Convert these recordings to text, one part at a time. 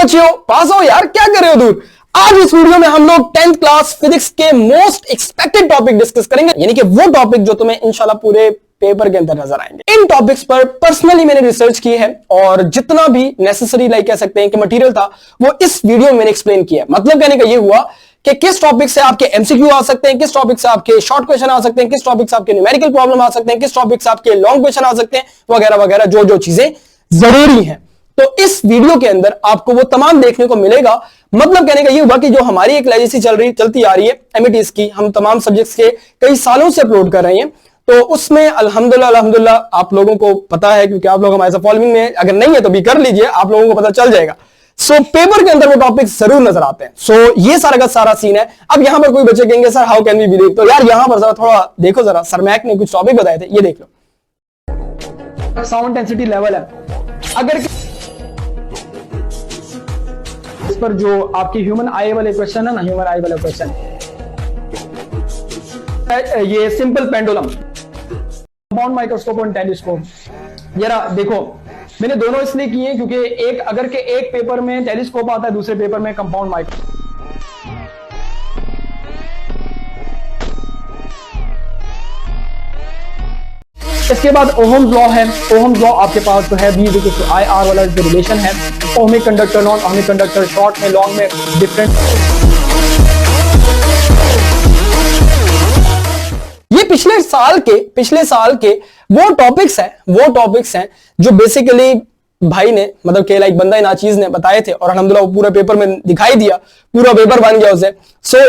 बच्चे हो, पास हो यार, क्या कर रहे हो दूर। आज इस वीडियो में हम लोग 10th क्लास फिजिक्स के मोस्ट एक्सपेक्टेड टॉपिक डिस्कस करेंगे, यानी कि वो टॉपिक जो तुम्हें इंशाल्लाह पूरे पेपर के अंदर नजर आएंगे। इन टॉपिक्स पर पर्सनली मैंने रिसर्च की है और जितना भी नेसेसरी कह सकते हैं कि मटेरियल था वो इस वीडियो में मैंने एक्सप्लेन किया है। मतलब कहने का ये हुआ कि किस टॉपिक से आपके एमसीक्यू आ सकते हैं, किस टॉपिक से आपके शॉर्ट क्वेश्चन आ सकते हैं, किस टॉपिक से आपके न्यूमेरिकल प्रॉब्लम आ सकते हैं, किस टॉपिक से आपके लॉन्ग क्वेश्चन आ सकते हैं, वगैरह वगैरह जो जो चीजें जरूरी हैं। तो इस वीडियो के अंदर आपको वो तमाम देखने को मिलेगा। मतलब कहने का ये हुआ कि जो हमारी एक लेजेसी चलती आ रही है एमईटीज की, हम तमाम सब्जेक्ट्स के कई सालों से अपलोड कर रहे हैं, तो उसमें अल्हम्दुलिल्लाह आप लोगों को पता है, क्योंकि आप लोग हमारे साथ फॉलोइंग में अगर नहीं है तो भी कर लीजिए, आप लोगों को पता चल जाएगा। पेपर के अंदर वो टॉपिक जरूर नजर आते हैं। ये सारा का सारा सीन है। अब यहां पर कोई बच्चे कहेंगे sir how can we believe, तो यार यहां पर जरा थोड़ा देखो, जरा सरमैक ने कुछ टॉपिक बताए थे, ये देख लो। साउंड डेंसिटी लेवल है, अगर इस पर जो आपकी ह्यूमन आई वाले क्वेश्चन है ना, ह्यूमन आई वाला क्वेश्चन, ये सिंपल पेंडुलम, कंपाउंड माइक्रोस्कोप और टेलीस्कोप, जरा देखो मैंने दोनों इसलिए किए क्योंकि एक पेपर में टेलीस्कोप आता है, दूसरे पेपर में कंपाउंड माइक्रोस्कोप। इसके बाद ओहम्स लॉ है। ओहम्स लॉ आपके पास तो है, B/IR वाला जो रिलेशन है, ohmic conductor, non ohmic conductor, short में लॉन्ग में डिफरेंट। ये पिछले साल के वो टॉपिक्स हैं जो बेसिकली भाई ने, मतलब कि बंदा नाचीज ने बताए थे और अल्हम्दुलिल्लाह वो पूरा पेपर में दिखाई दिया, पूरा पेपर बन गया उसे।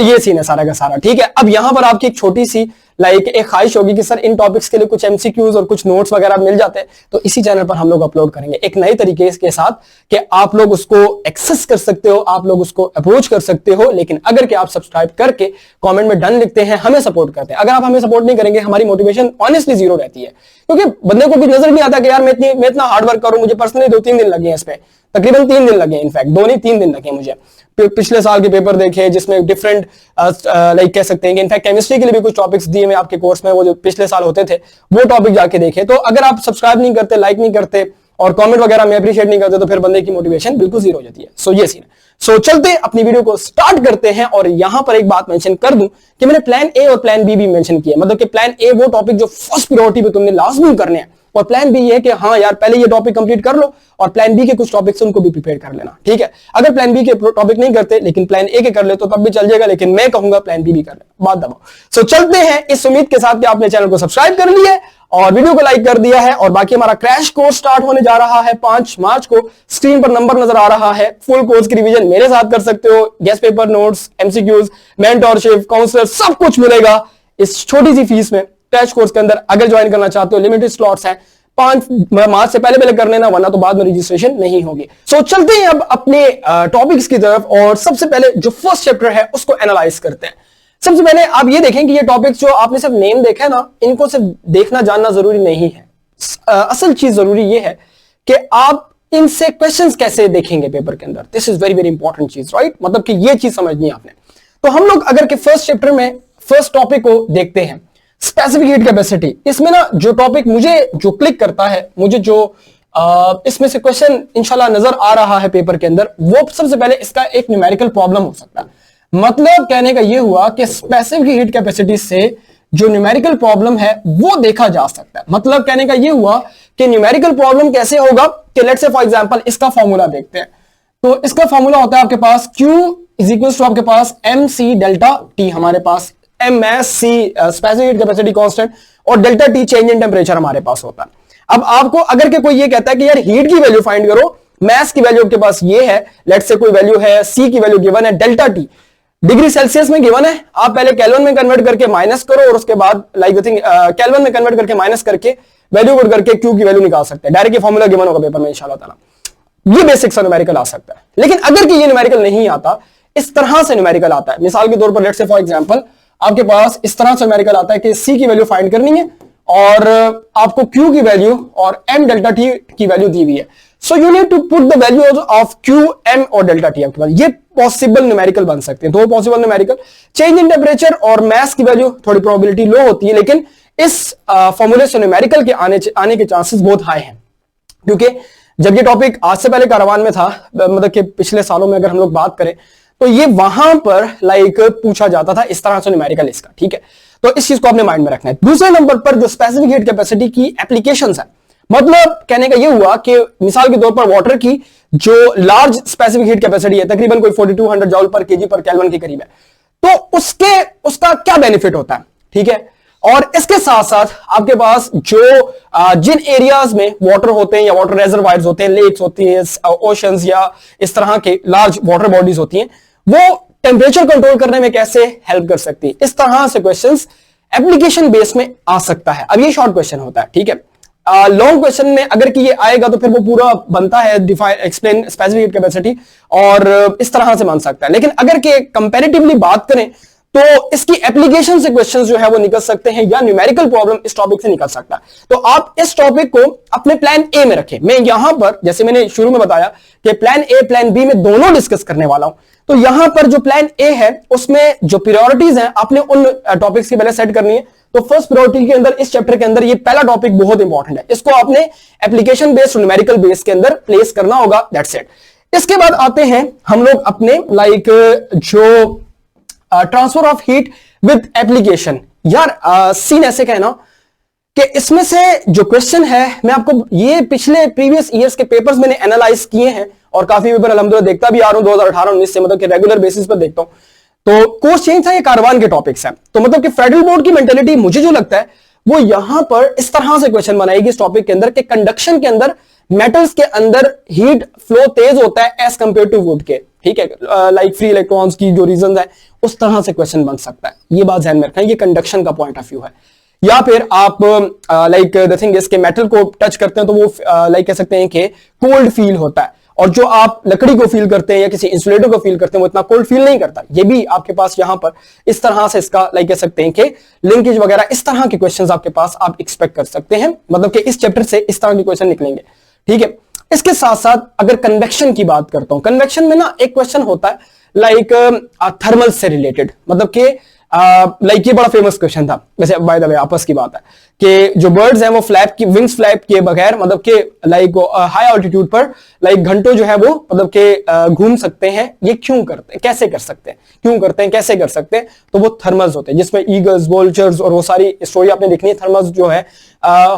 ये सीन है सारा का सारा, ठीक है। अब यहां पर आपकी एक छोटी सी एक ख्वाहिश होगी कि सर इन टॉपिक्स के लिए कुछ एमसीक्यूज और कुछ नोट्स वगैरह मिल जाते हैं, तो इसी चैनल पर हम लोग अपलोड करेंगे एक नए तरीके के साथ कि आप लोग उसको एक्सेस कर सकते हो, आप लोग उसको अप्रोच कर सकते हो। लेकिन अगर कि आप सब्सक्राइब करके कमेंट में डन लिखते हैं, हमें सपोर्ट करते हैं। अगर आप हमें सपोर्ट नहीं करेंगे, हमारी मोटिवेशन ऑनेस्टली जीरो रहती है, क्योंकि बंदे को भी नजर नहीं आता कि यार मैं इतना हार्ड वर्क करूं। मुझे पर्सनली 2-3 दिन लगे हैं इस पे, तकरीबन 3 दिन लगे, इनफैक्ट 2 नहीं 3 दिन लगे मुझे। पिछले साल के पेपर देखे जिसमें डिफरेंट कह सकते हैं कि इनफैक्ट केमिस्ट्री के लिए भी कुछ टॉपिक्स दिए मैं आपके कोर्स में, वो जो पिछले साल होते थे वो टॉपिक जाके देखे। तो अगर आप सब्सक्राइब नहीं करते, लाइक नहीं करते और कमेंट वगैरह में अप्रिशिएट नहीं करते, तो फिर बंदे की मोटिवेशन बिल्कुल जीरो हो जाती है। ये सीन है। चलते अपनी वीडियो को स्टार्ट करते हैं। और यहां पर एक बात मेंशन कर दूं कि मैंने प्लान ए और प्लान बी भी मेंशन किया। मतलब कि प्लान ए वो टॉपिक जो फर्स्ट प्रायोरिटी पे तुमने लाजमी करने हैं, और प्लान बी ये है कि हाँ यार पहले ये टॉपिक कंप्लीट कर लो और प्लान बी के कुछ टॉपिक्स उनको भी प्रिपेयर कर लेना, ठीक है। अगर प्लान बी के टॉपिक नहीं करते लेकिन प्लान ए के कर ले तो तब भी चल जाएगा, लेकिन मैं कहूंगा प्लान बी भी कर लेना, बात दबाओ। चलते हैं इस उम्मीद के साथ कि आपने चैनल को सब्सक्राइब कर लिया है और वीडियो को लाइक कर दिया है। और बाकी हमारा क्रैश कोर्स स्टार्ट होने जा रहा है 5 मार्च को। स्क्रीन पर नंबर नजर आ रहा है। फुल कोर्स की रिवीजन मेरे साथ कर सकते हो, guess paper, notes, MCQs, mentorship, counsellor, सब कुछ मिलेगा इस छोटी सी फीस में क्रैश कोर्स के अंदर। अगर ज्वाइन करना चाहते हो, लिमिटेड स्लॉट्स हैं, 5 मार्च से पहले कर लेना, वरना तो बाद में रजिस्ट्रेशन नहीं होगी। चलते हैं अब अपने टॉपिक्स की तरफ और सबसे पहले जो फर्स्ट चैप्टर है उसको एनालाइज करते हैं। सबसे पहले आप ये देखें कि ये टॉपिक्स जो आपने सिर्फ नेम देखा है ना, इनको सिर्फ देखना जानना जरूरी नहीं है। असल चीज जरूरी ये है कि आप इनसे क्वेश्चंस कैसे देखेंगे पेपर के अंदर। This is very very important चीज, राइट। मतलब कि ये चीज समझनी है आपने। तो हम लोग अगर के फर्स्ट चैप्टर में फर्स्ट टॉपिक को देखते हैं, स्पेसिफिक हीट कैपेसिटी। इसमें ना जो टॉपिक मुझे जो क्लिक करता है, मुझे जो इसमें से क्वेश्चन इंशाल्लाह नजर आ रहा है पेपर के अंदर, वो सबसे पहले इसका एक न्यूमेरिकल प्रॉब्लम हो सकता है। मतलब कहने का ये हुआ कि स्पेसिफिक हीट कैपेसिटी से जो न्यूमेरिकल प्रॉब्लम है वो देखा जा सकता है। मतलब कहने का ये हुआ कि न्यूमेरिकल प्रॉब्लम कैसे होगा कि लेट्स से फॉर एग्जांपल इसका फॉर्मूला देखते हैं। तो इसका फॉर्मूला होता है आपके पास Q इज इक्वल टू आपके पास mc डेल्टा T, हमारे पास MSC specific heat capacity constant और delta T change in temperature हमारे पास होता है। अब आपको अगर के कोई ये कहता है कि यार हीट की वैल्यू फाइंड करो, मास की वैल्यू आपके पास ये है, लेट्स से कोई वैल्यू है, C की वैल्यू गिवन है, डेल्टा T डिग्री सेल्सियस में गिवन है, आप पहले केल्विन में कन्वर्ट करके माइनस करो और उसके बाद केल्विन में कन्वर्ट करके माइनस करके वैल्यू पुट करके Q की वैल्यू निकाल सकते हैं। डायरेक्ट ये फॉर्मूला गिवन होगा पेपर में इंशाल्लाह ताला। ये बेसिक सा न्यूमेरिकल आ सकता है। लेकिन अगर कि ये न्यूमेरिकल नहीं आता, इस तरह से न्यूमेरिकल आता है। मिसाल के तौर पर लेट्स से फॉर एग्जांपल आपके पास इस तरह से न्यूमेरिकल आता है कि C की वैल्यू फाइंड करनी है और आपको Q की वैल्यू और M डेल्टा T की वैल्यू दी हुई है। So you need to put the value of Q, M और डेल्टा T आपके पास। ये पॉसिबल न्यूमेरिकल बन सकते हैं, दो possible numerical. Change in temperature और मास की वैल्यू थोड़ी प्रोबेबिलिटी लो होती है, लेकिन इस फॉर्मूले से न्यूमेरिकल के आने के चांसेस बहुत हाई हैं, क्योंकि जब ये टॉपिक आज से पहले कारवान में था, मतलब कि पिछले सालों में अगर हम लोग बात करें तो ये वहां पर लाइक पूछा जाता था इस तरह से न्यूमेरिकल इसका, ठीक है। तो इस चीज को आपने माइंड में रखना है। दूसरे नंबर पर जो स्पेसिफिक हीट कैपेसिटी की एप्लीकेशंस है, मतलब कहने का ये हुआ कि मिसाल के तौर पर वाटर की जो लार्ज स्पेसिफिक हीट कैपेसिटी है तकरीबन कोई 4200 जॉल पर केजी पर केल्विन के करीब है, तो उसका क्या बेनिफिट होता है, ठीक है। और इसके साथ साथ आपके पास जो जिन एरियाज में वाटर होते हैं या वाटर रेजर्वायर्स होते हैं, लेक्स होती हैं, ओशंस या इस तरह के लार्ज वाटर बॉडीज होती हैं, वो टेम्परेचर कंट्रोल करने में कैसे हेल्प कर सकती है। इस तरह से क्वेश्चंस एप्लीकेशन बेस में आ सकता है। अब ये शॉर्ट क्वेश्चन होता है, ठीक है। लॉन्ग क्वेश्चन में अगर कि ये आएगा तो फिर वो पूरा बनता है डिफाइन एक्सप्लेन स्पेसिफिक कैपेसिटी और इस तरह से बन सकता है। लेकिन अगर कि कंपैरेटिवली बात करें तो इसकी एप्लीकेशन से क्वेश्चंस जो है वो निकल सकते हैं या न्यूमेरिकल प्रॉब्लम इस टॉपिक से निकल सकता है। तो आप इस टॉपिक को अपने प्लान ए में रखें। मैं यहां पर जैसे मैंने शुरू में बताया कि प्लान ए प्लान बी में दोनों डिस्कस करने वाला हूं, तो यहां पर जो प्लान ए है उसमें जो प्रायोरिटीज हैं आपने उन टॉपिक्स की पहले सेट करनी है। तो फर्स्ट प्रायोरिटी के अंदर इस चैप्टर के अंदर ये पहला टॉपिक बहुत इंपॉर्टेंट है, इसको आपने एप्लीकेशन बेस्ड न्यूमेरिकल बेस के अंदर प्लेस करना होगा, दैट्स इट। इसके बाद आते हैं हम लोग अपने लाइक जो transfer of heat with application. यार सीन ऐसे कहना कि इसमें से जो क्वेश्चन है मैं आपको ये पिछले प्रीवियस ईयर्स के पेपर्स मैंने एनालाइज किए हैं और काफी पेपर अल्हम्दुलिल्लाह देखता भी आ रहा हूं 2018-19 से, मतलब कि रेगुलर बेसिस पर देखता हूं। तो कोर्स चेंज था, ये कारवान के टॉपिक्स हैं। तो मतलब कि फेडरल बोर्ड की मेंटेलिटी मुझे जो लगता है वो यहां पर इस तरह से क्वेश्चन बनाएगी इस टॉपिक के अंदर कि कंडक्शन के अंदर मेटल्स के अंदर हीट फ्लो तेज होता है एज कंपेयर टू वुड के, ठीक है। लाइक फ्री इलेक्ट्रॉन्स की जो रीजन है उस तरह से क्वेश्चन बन सकता है, ये बात ध्यान में रखना। ये कंडक्शन का पॉइंट ऑफ व्यू है। या फिर आप लाइक द थिंग इज के मेटल को टच करते हैं तो वो लाइक कह सकते हैं कि कोल्ड फील होता है, और जो आप लकड़ी को फील करते हैं या किसी इंसुलेटर को फील करते हैं वो इतना कोल्ड फील नहीं करता। ये भी आपके पास यहां पर इस तरह से इसका लाइक कह सकते हैं कि लिंकेज वगैरह इस तरह के क्वेश्चंस आपके पास आप एक्सपेक्ट कर सकते हैं, मतलब कि इस चैप्टर से इस तरह के क्वेश्चन निकलेंगे, ठीक है। इसके साथ साथ अगर कन्वेक्शन की बात करता हूं, कन्वेक्शन में ना एक क्वेश्चन होता है लाइक थर्मल से रिलेटेड, मतलब कि लाइक ये बड़ा फेमस क्वेश्चन था वैसे बाय द वे, आपस की बात है कि जो बर्ड्स हैं वो फ्लैप की विंग्स फ्लैप किए बगैर मतलब कि लाइक हाई ऑल्टीट्यूड पर लाइक घंटों जो है वो मतलब कि घूम सकते हैं। ये क्यों करते हैं, कैसे कर सकते हैं, क्यों करते हैं, कैसे कर सकते हैं? तो वो थर्मल्स होते हैं जिसमें ईगल्स, वोल्चर्स और वो सारी स्टोरी आपने देखनी है। थर्मल्स जो है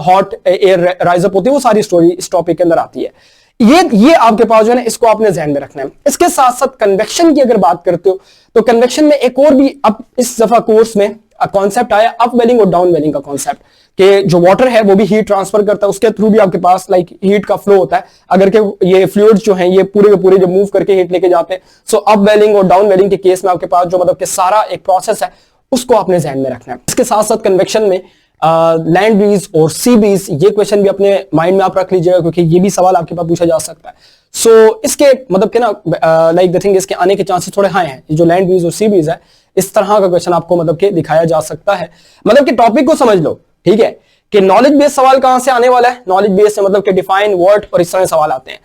हॉट एयर राइज अप होती है, वो सारी स्टोरी इस टॉपिक के अंदर आती है। ये आपके पास जो है ना, इसको आपने ध्यान में रखना है। इसके साथ साथ कन्वेक्शन की अगर बात करते हो तो कन्वेक्शन में एक और भी अब इस दफा कोर्स में कॉन्सेप्ट आया, अप वेलिंग और डाउन वेलिंग का कॉन्सेप्ट, कि जो वाटर है वो भी हीट ट्रांसफर करता है, उसके थ्रू भी आपके पास लाइक हीट का फ्लो होता है। अगर के ये फ्लूइड्स जो हैं ये पूरे के पूरे जो मूव करके हीट लेके जाते हैं, सो अप वेलिंग और डाउन वेलिंग के केस में आपके पास जो मतलब कि सारा एक प्रोसेस है उसको आपने ध्यान में रखना है। इसके साथ साथ कन्वेक्शन में लैंड ब्रीज और सी ब्रीज, ये क्वेश्चन भी अपने माइंड में आप रख लीजिएगा क्योंकि ये भी सवाल आपके पास पूछा जा सकता है। सो इसके मतलब कि ना लाइक द थिंग इसके आने के चांसेस थोड़े हाई हैं। जो लैंड ब्रीज और सी ब्रीज है इस तरह का क्वेश्चन आपको मतलब कि दिखाया जा सकता है। मतलब कि टॉपिक को समझ लो, ठीक है, कि नॉलेज बेस्ड सवाल कहां से आने वाला है। नॉलेज बेस्ड से मतलब कि डिफाइन, वर्ड और इस तरह सवाल आते हैं।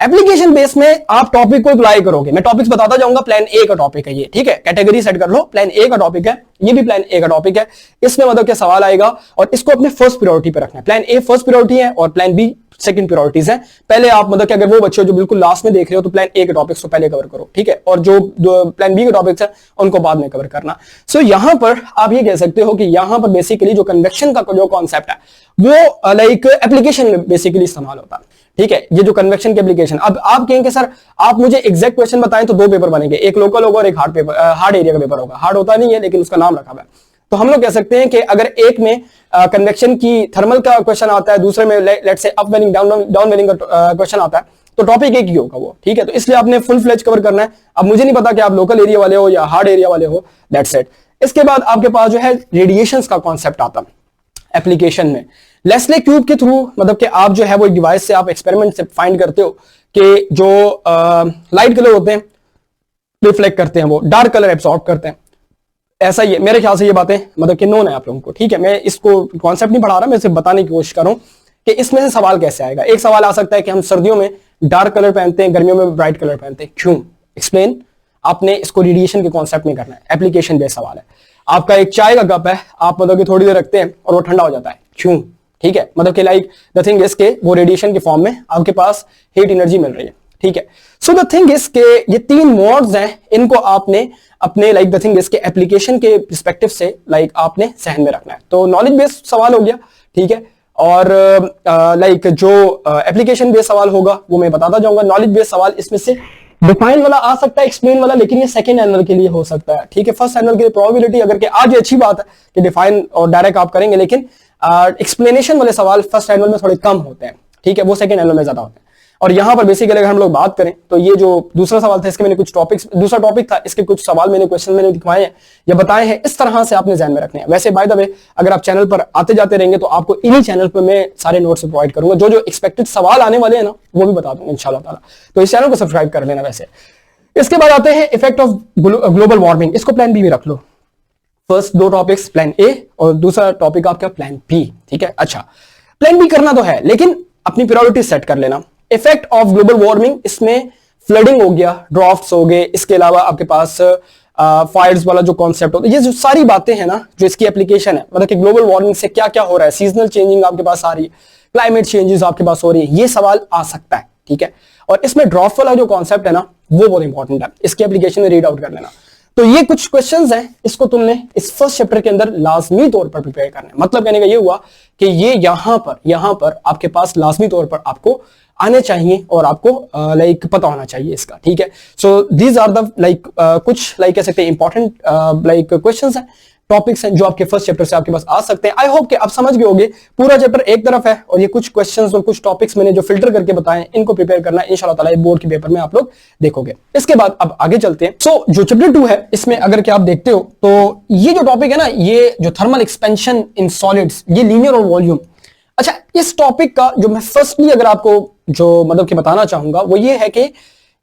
एप्लीकेशन बेस में आप टॉपिक को अप्लाई करोगे, मैं टॉपिक्स बताता जाऊंगा। प्लान ए का टॉपिक है ये, ठीक है, कैटेगरी सेट कर लो। प्लान ए का टॉपिक है, ये भी प्लान ए का टॉपिक है। इसमें मतलब क्या सवाल आएगा और इसको अपने फर्स्ट प्रायोरिटी पे रखना है। प्लान ए फर्स्ट प्रायोरिटी है और प्लान बी सेकंड प्रायोरिटीज है। पहले आप मतलब कि अगर वो बच्चे जो बिल्कुल लास्ट में देख रहे हो तो प्लान ए के टॉपिक्स को पहले कवर करो, ठीक है, और जो प्लान बी के टॉपिक्स है उनको बाद में कवर करना। सो यहां पर आप ये कह सकते हो कि यहां पर बेसिकली जो कन्वेक्शन का जो कॉन्सेप्ट है वो लाइक एप्लीकेशन में बेसिकली इस्तेमाल होता है, ठीक है। ये जो कन्वेक्शन की एप्लीकेशन, अब आप कहेंगे सर आप मुझे एग्जैक्ट क्वेश्चन बताएं तो दो पेपर बनेंगे, एक लोकल होगा और एक हार्ड एरिया का पेपर होगा। हार्ड होता नहीं है लेकिन उसका नाम रखा हुआ है। तो हम लोग कह सकते हैं कि अगर एक में कन्वेक्शन की थर्मल का क्वेश्चन आता है, दूसरे में let's say up welding down वेलिंग का क्वेश्चन आता है, तो टॉपिक एक ही होगा वो, ठीक है। तो इसलिए आपने फुल फ्लेज कवर करना है। अब मुझे नहीं पता कि आप लोकल एरिया वाले हो या हार्ड एरिया वाले हो, दैट्स इट। इसके बाद आपके पास जो है रेडिएशंस का कॉन्सेप्ट आता है एप्लीकेशन में। लेस्ले क्यूब के थ्रू मतलब कि आप जो है वो एक डिवाइस से आप एक्सपेरिमेंट से फाइंड करते हो कि जो लाइट कलर होते हैं रिफ्लेक्ट करते हैं, वो डार्क कलर एब्सॉर्ब करते हैं। ऐसा ही है मेरे ख्याल से, ये बातें मतलब कि नोन है आप लोगों को, ठीक है। मैं इसको कॉन्सेप्ट नहीं पढ़ा रहा, मैं सिर्फ बताने की कोशिश कर रहा हूं कि इसमें से सवाल कैसे आएगा। एक सवाल आ सकता है कि हम सर्दियों में डार्क कलर पहनते हैं, गर्मियों में ब्राइट कलर पहनते हैं, क्यों? एक्सप्लेन। आपने इसको रेडिएशन के कॉन्सेप्ट में करना है, एप्लीकेशन बेस्ड सवाल है। आपका एक चाय का कप है, आप मतलब कि थोड़ी देर रखते हैं और वो ठंडा हो जाता है, क्यों? ठीक है, मतलब कि लाइक द थिंग इज के वो रेडिएशन के फॉर्म में आपके पास हीट एनर्जी मिल रही है, ठीक है। सो द थिंग इज के ये 3 मोड्स हैं, इनको आपने अपने लाइक द थिंग इज के एप्लीकेशन के पर्सपेक्टिव से लाइक आपने सहन में रखना है। तो नॉलेज बेस्ड सवाल हो गया, ठीक है, और लाइक जो एप्लीकेशन बेस्ड सवाल होगा वो मैं बताता जाऊंगा। नॉलेज बेस्ड सवाल इसमें से डिफाइन वाला आ सकता है, एक्सप्लेन वाला, लेकिन ये सेकंड एनुअल के लिए हो सकता है, ठीक है। फर्स्ट एनुअल के लिए प्रोबेबिलिटी अगर कि आज अच्छी बात है कि डिफाइन और डायरेक्ट आप करेंगे, लेकिन एक्सप्लेनेशन वाले सवाल फर्स्ट एनुअल में थोड़े कम होते हैं, ठीक है, वो सेकंड एनुअल में ज्यादा होते हैं। और यहां पर बेसिकली अगर हम लोग बात करें तो ये जो दूसरा सवाल था, इसके मैंने कुछ टॉपिक्स, दूसरा टॉपिक था, इसके कुछ सवाल मैंने क्वेश्चन मैंने दिखवाए हैं या बताए हैं, इस तरह से आपने ध्यान में रखने हैं। वैसे बाय द वे अगर आप चैनल पर आते जाते रहेंगे तो आपको इन्हीं चैनल पर मैं सारे नोट्स प्रोवाइड करूंगा, जो जो एक्सपेक्टेड सवाल आने वाले हैं ना वो भी बता दूंगा इंशाल्लाह ताला। तो इस चैनल को सब्सक्राइब कर लेना। वैसे इसके बाद आते हैं इफेक्ट ऑफ ग्लोबल वार्मिंग, इसको प्लान बी में रख लो। फर्स्ट 2 टॉपिक्स प्लान ए और दूसरा टॉपिक आपका प्लान बी, ठीक है। अच्छा, प्लान बी करना तो है लेकिन अपनी प्रायोरिटी सेट कर लेना। इफेक्ट ऑफ ग्लोबल वार्मिंग, इसमें फ्लडिंग हो गया, ड्राफ्ट्स हो गए, इसके अलावा आपके पास फायर्स वाला जो कॉन्सेप्ट होता है, ये जो सारी बातें हैं ना जो इसकी एप्लीकेशन है, मतलब कि ग्लोबल वार्मिंग से क्या क्या हो रहा है, सीजनल चेंजिंग आपके पास आ रही है, क्लाइमेट चेंजेस आपके पास हो रही है, ये सवाल आ सकता है, ठीक है। और इसमें ड्राफ्ट वाला जो कॉन्सेप्ट है ना वो बहुत इंपॉर्टेंट है, इसकी एप्लीकेशन में रीड आउट कर लेना। तो ये कुछ क्वेश्चंस हैं, इसको तुमने इस फर्स्ट चैप्टर के अंदर लाजमी तौर पर प्रिपेयर करना है। मतलब कहने का ये हुआ कि ये यहां पर आपके पास लाजमी तौर पर आपको आने चाहिए और आपको लाइक पता होना चाहिए इसका, ठीक है। So these are the like कुछ लाइक कह सकते हैं इंपॉर्टेंट लाइक क्वेश्चंस हैं, टॉपिक्स हैं जो आपके फर्स्ट चैप्टर से आपके पास आ सकते हैं। आई होप कि आप समझ गए होंगे, पूरा चैप्टर एक तरफ है और ये कुछ क्वेश्चंस और कुछ टॉपिक्स मैंने जो फिल्टर करके बताए इनको प्रिपेयर करना है इंशाल्लाह ताला बोर्ड के पेपर में आप लोग देखोगे। इसके बाद अब आगे चलते हैं। सो जो चैप्टर 2 है इसमें अगर कि आप देखते हो तो ये जो टॉपिक है ना, ये जो थर्मल एक्सपेंशन इन सॉलिड्स, ये लीनियर और वॉल्यूम। अच्छा, इस टॉपिक का जो मैं फर्स्टली अगर आपको जो मतलब कि बताना चाहूंगा वो ये है कि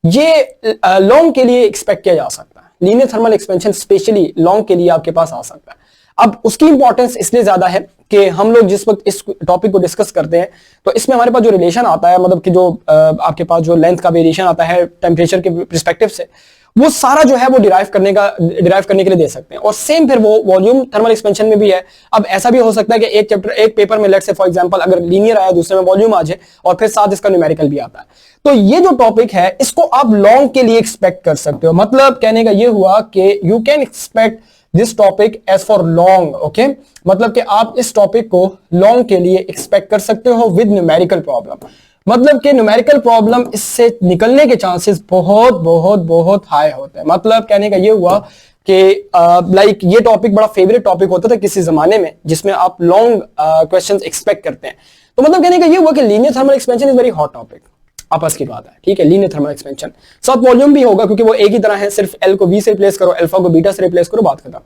ये लॉन्ग के लिए एक्सपेक्ट किया जा सकता है। Linear thermal expansion specially long के लिए आपके पास आ सकता है। अब उसकी इंपॉर्टेंस इसलिए ज्यादा है कि हम लोग जिस वक्त इस टॉपिक को डिस्कस करते हैं तो इसमें हमारे पास जो रिलेशन आता है, मतलब कि जो आपके पास जो लेंथ का वेरिएशन आता है टेम्परेचर के पर्सपेक्टिव से, वो सारा जो है वो डिराइव करने के लिए दे सकते हैं। और सेम फिर वो वॉल्यूम थर्मल एक्सपेंशन में भी है। अब ऐसा भी हो सकता है कि एक चैप्टर एक पेपर में लेट्स से फॉर एग्जांपल अगर लीनियर आया, दूसरे में वॉल्यूम आ जाए और फिर साथ इसका न्यूमेरिकल भी आता है। तो ये जो टॉपिक है इसको आप लॉन्ग के लिए एक्सपेक्ट कर सकते हो। मतलब कहने का ये हुआ कि you can expect this topic as for long, okay. मतलब कि आप इस टॉपिक को लॉन्ग के लिए एक्सपेक्ट कर सकते हो विद न्यूमेरिकल प्रॉब्लम। मतलब कि न्यूमेरिकल प्रॉब्लम इससे निकलने के चांसेस बहुत बहुत बहुत हाई होते हैं। मतलब कहने का ये हुआ कि लाइक ये टॉपिक बड़ा फेवरेट टॉपिक होता था किसी जमाने में जिसमें आप लॉन्ग क्वेश्चंस एक्सपेक्ट करते हैं। तो मतलब कहने का ये हुआ कि linear thermal expansion is very hot topic, आपस की बात है, ठीक है। लीनियर थर्मल एक्सपेंशन साथ वॉल्यूम भी होगा क्योंकि वो एक ही तरह है, सिर्फ एल को वी से रिप्लेस करो, अल्फा को बीटा से रिप्लेस करो, बात खत्म।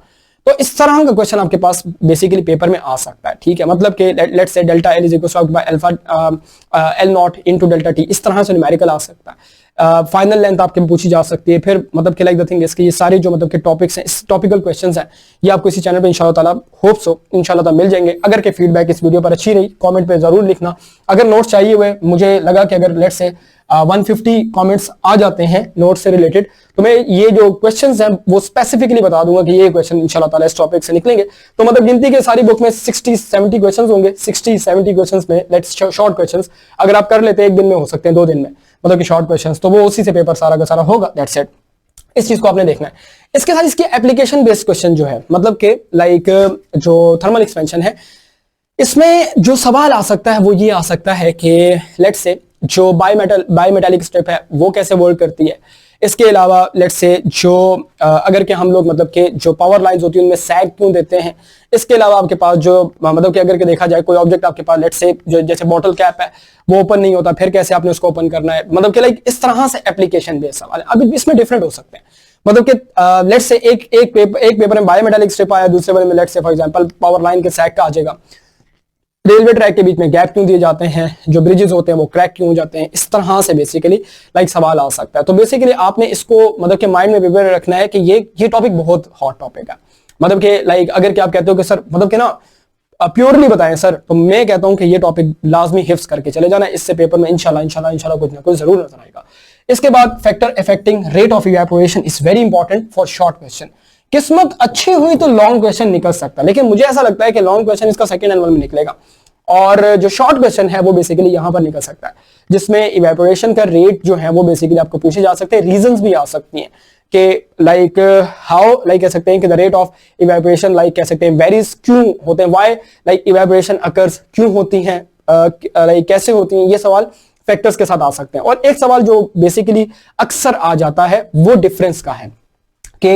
तो इस तरह का क्वेश्चन आपके पास बेसिकली पेपर में आ सकता है, ठीक है। मतलब कि let's say delta L is equal to alpha L not into delta T, इस तरह से न्यूमेरिकल आ सकता है। फाइनल लेंथ आपके पूछी जा सकती है। फिर मतलब कि लाइक द थिंग इसके ये सारे जो मतलब के टॉपिक्स हैं, इस टॉपिकल क्वेश्चंस हैं, ये आपको इसी चैनल पे इंशाल्लाह ताला होप सो इंशाल्लाह ताला मिल जाएंगे। अगर के फीडबैक इस वीडियो पर अच्छी रही कमेंट पे जरूर लिखना। अगर नोट्स चाहिए हुए, मुझे लगा कि अगर लेट्स से 150 कमेंट्स आ जाते हैं नोट्स से रिलेटेड तो मैं ये जो क्वेश्चंस हैं वो स्पेसिफिकली बता दूंगा कि ये क्वेश्चन इंशाल्लाह ताला इस टॉपिक से निकलेंगे। तो मतलब गिनती के सारी बुक में 60-70 क्वेश्चंस होंगे। 60-70 क्वेश्चंस में लेट्स शॉर्ट क्वेश्चंस अगर आप कर लेते हैं, एक दिन में हो सकते हैं, 2 दिन में, मतलब कि शॉर्ट क्वेश्चंस, तो वो उसी से पेपर सारा का सारा होगा। That's it. इस चीज को आपने देखना है। इसके साथ इसकी एप्लीकेशन बेस्ड क्वेश्चन जो है, मतलब कि लाइक जो थर्मल एक्सपेंशन है, इसमें जो सवाल आ सकता है वो ये आ सकता है कि लेट्स से जो बायोमेटालिक स्ट्रिप है वो कैसे वर्क करती है। इसके अलावा लेट्स से जो अगर के हम लोग मतलब के जो पावर लाइंस होती है उनमें सैग क्यों देते हैं। इसके अलावा आपके पास जो मतलब कि अगर के देखा जाए कोई ऑब्जेक्ट आपके पास लेट्स से जो जैसे बॉटल कैप है वो ओपन नहीं होता, फिर कैसे आपने उसको ओपन करना है। मतलब कि लाइक इस तरह से एप्लीकेशन बेस्ड सवाल है। अब इसमें डिफरेंट हो सकते हैं। मतलब कि लेट्स से एक पेपर में बायोमेटालिक स्ट्रिप आया, दूसरे पेपर में let's say for example power line के सैग का आ जाएगा। रेलवे ट्रैक के बीच में गैप क्यों दिए जाते हैं, जो ब्रिजेस होते हैं वो क्रैक क्यों हो जाते हैं। इस तरह से बेसिकली लाइक सवाल आ सकता है। तो बेसिकली आपने इसको मतलब कि माइंड में प्रिपेयर रखना है कि ये टॉपिक बहुत हॉट टॉपिक है। मतलब कि लाइक अगर कि आप कहते हो कि सर मतलब कि ना प्योरली बताएं सर, तो मैं कहता हूं कि ये टॉपिक लाजमी हिफ्ज करके चले जाना। इससे पेपर में इंशाल्लाह कुछ ना कुछ जरूर नजर आएगा। इसके बाद factor affecting rate of evaporation is very important for short question. किस्मत अच्छी हुई तो लॉन्ग क्वेश्चन निकल सकता है, लेकिन मुझे ऐसा लगता है कि लॉन्ग क्वेश्चन इसका सेकंड एनुअल में निकलेगा। और जो शॉर्ट क्वेश्चन है वो बेसिकली यहां पर निकल सकता है, जिसमें इवेपोरेशन का रेट जो है वो बेसिकली आपको पूछे जा सकते हैं। रीजंस भी आ सकती हैं कि लाइक हाउ, लाइक कह सकते हैं कि the rate of evaporation, like कह सकते हैं वेरीज क्यों होते हैं, व्हाई लाइक इवेपोरेशन अकर्स, क्यों होती हैं, लाइक कैसे होती हैं, ये सवाल फैक्टर्स के साथ आ सकते हैं। और एक सवाल जो बेसिकली अक्सर आ जाता है वो डिफरेंस का है कि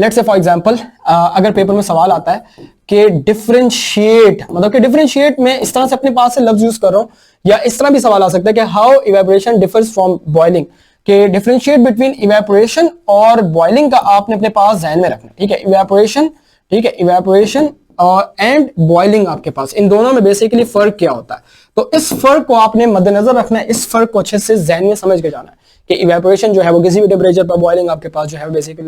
लेट्स से फॉर एग्जांपल अगर पेपर में सवाल आता है कि डिफरेंशिएट, मतलब कि डिफरेंशिएट में इस तरह से अपने पास से लफ्ज यूज कर रहा हूं, या इस तरह भी सवाल आ सकता है कि how evaporation differs from boiling, कि डिफरेंशिएट बिटवीन इवेपोरेशन और बॉइलिंग का आपने अपने पास ध्यान में रखना, ठीक है। इवेपोरेशन, ठीक है, इवेपोरेशन और एंड बॉइलिंग आपके पास, इन दोनों में बेसिकली फर्क क्या होता है, तो इस फर्क को आपने मद्देनजर रखना है, इस फर्क को अच्छे से ज़हन में समझ के जाना है कि इवेपोरेशन जो है वो किसी भी टेम्परेचर पर, बॉइलिंग आपके पास जो है बेसिकली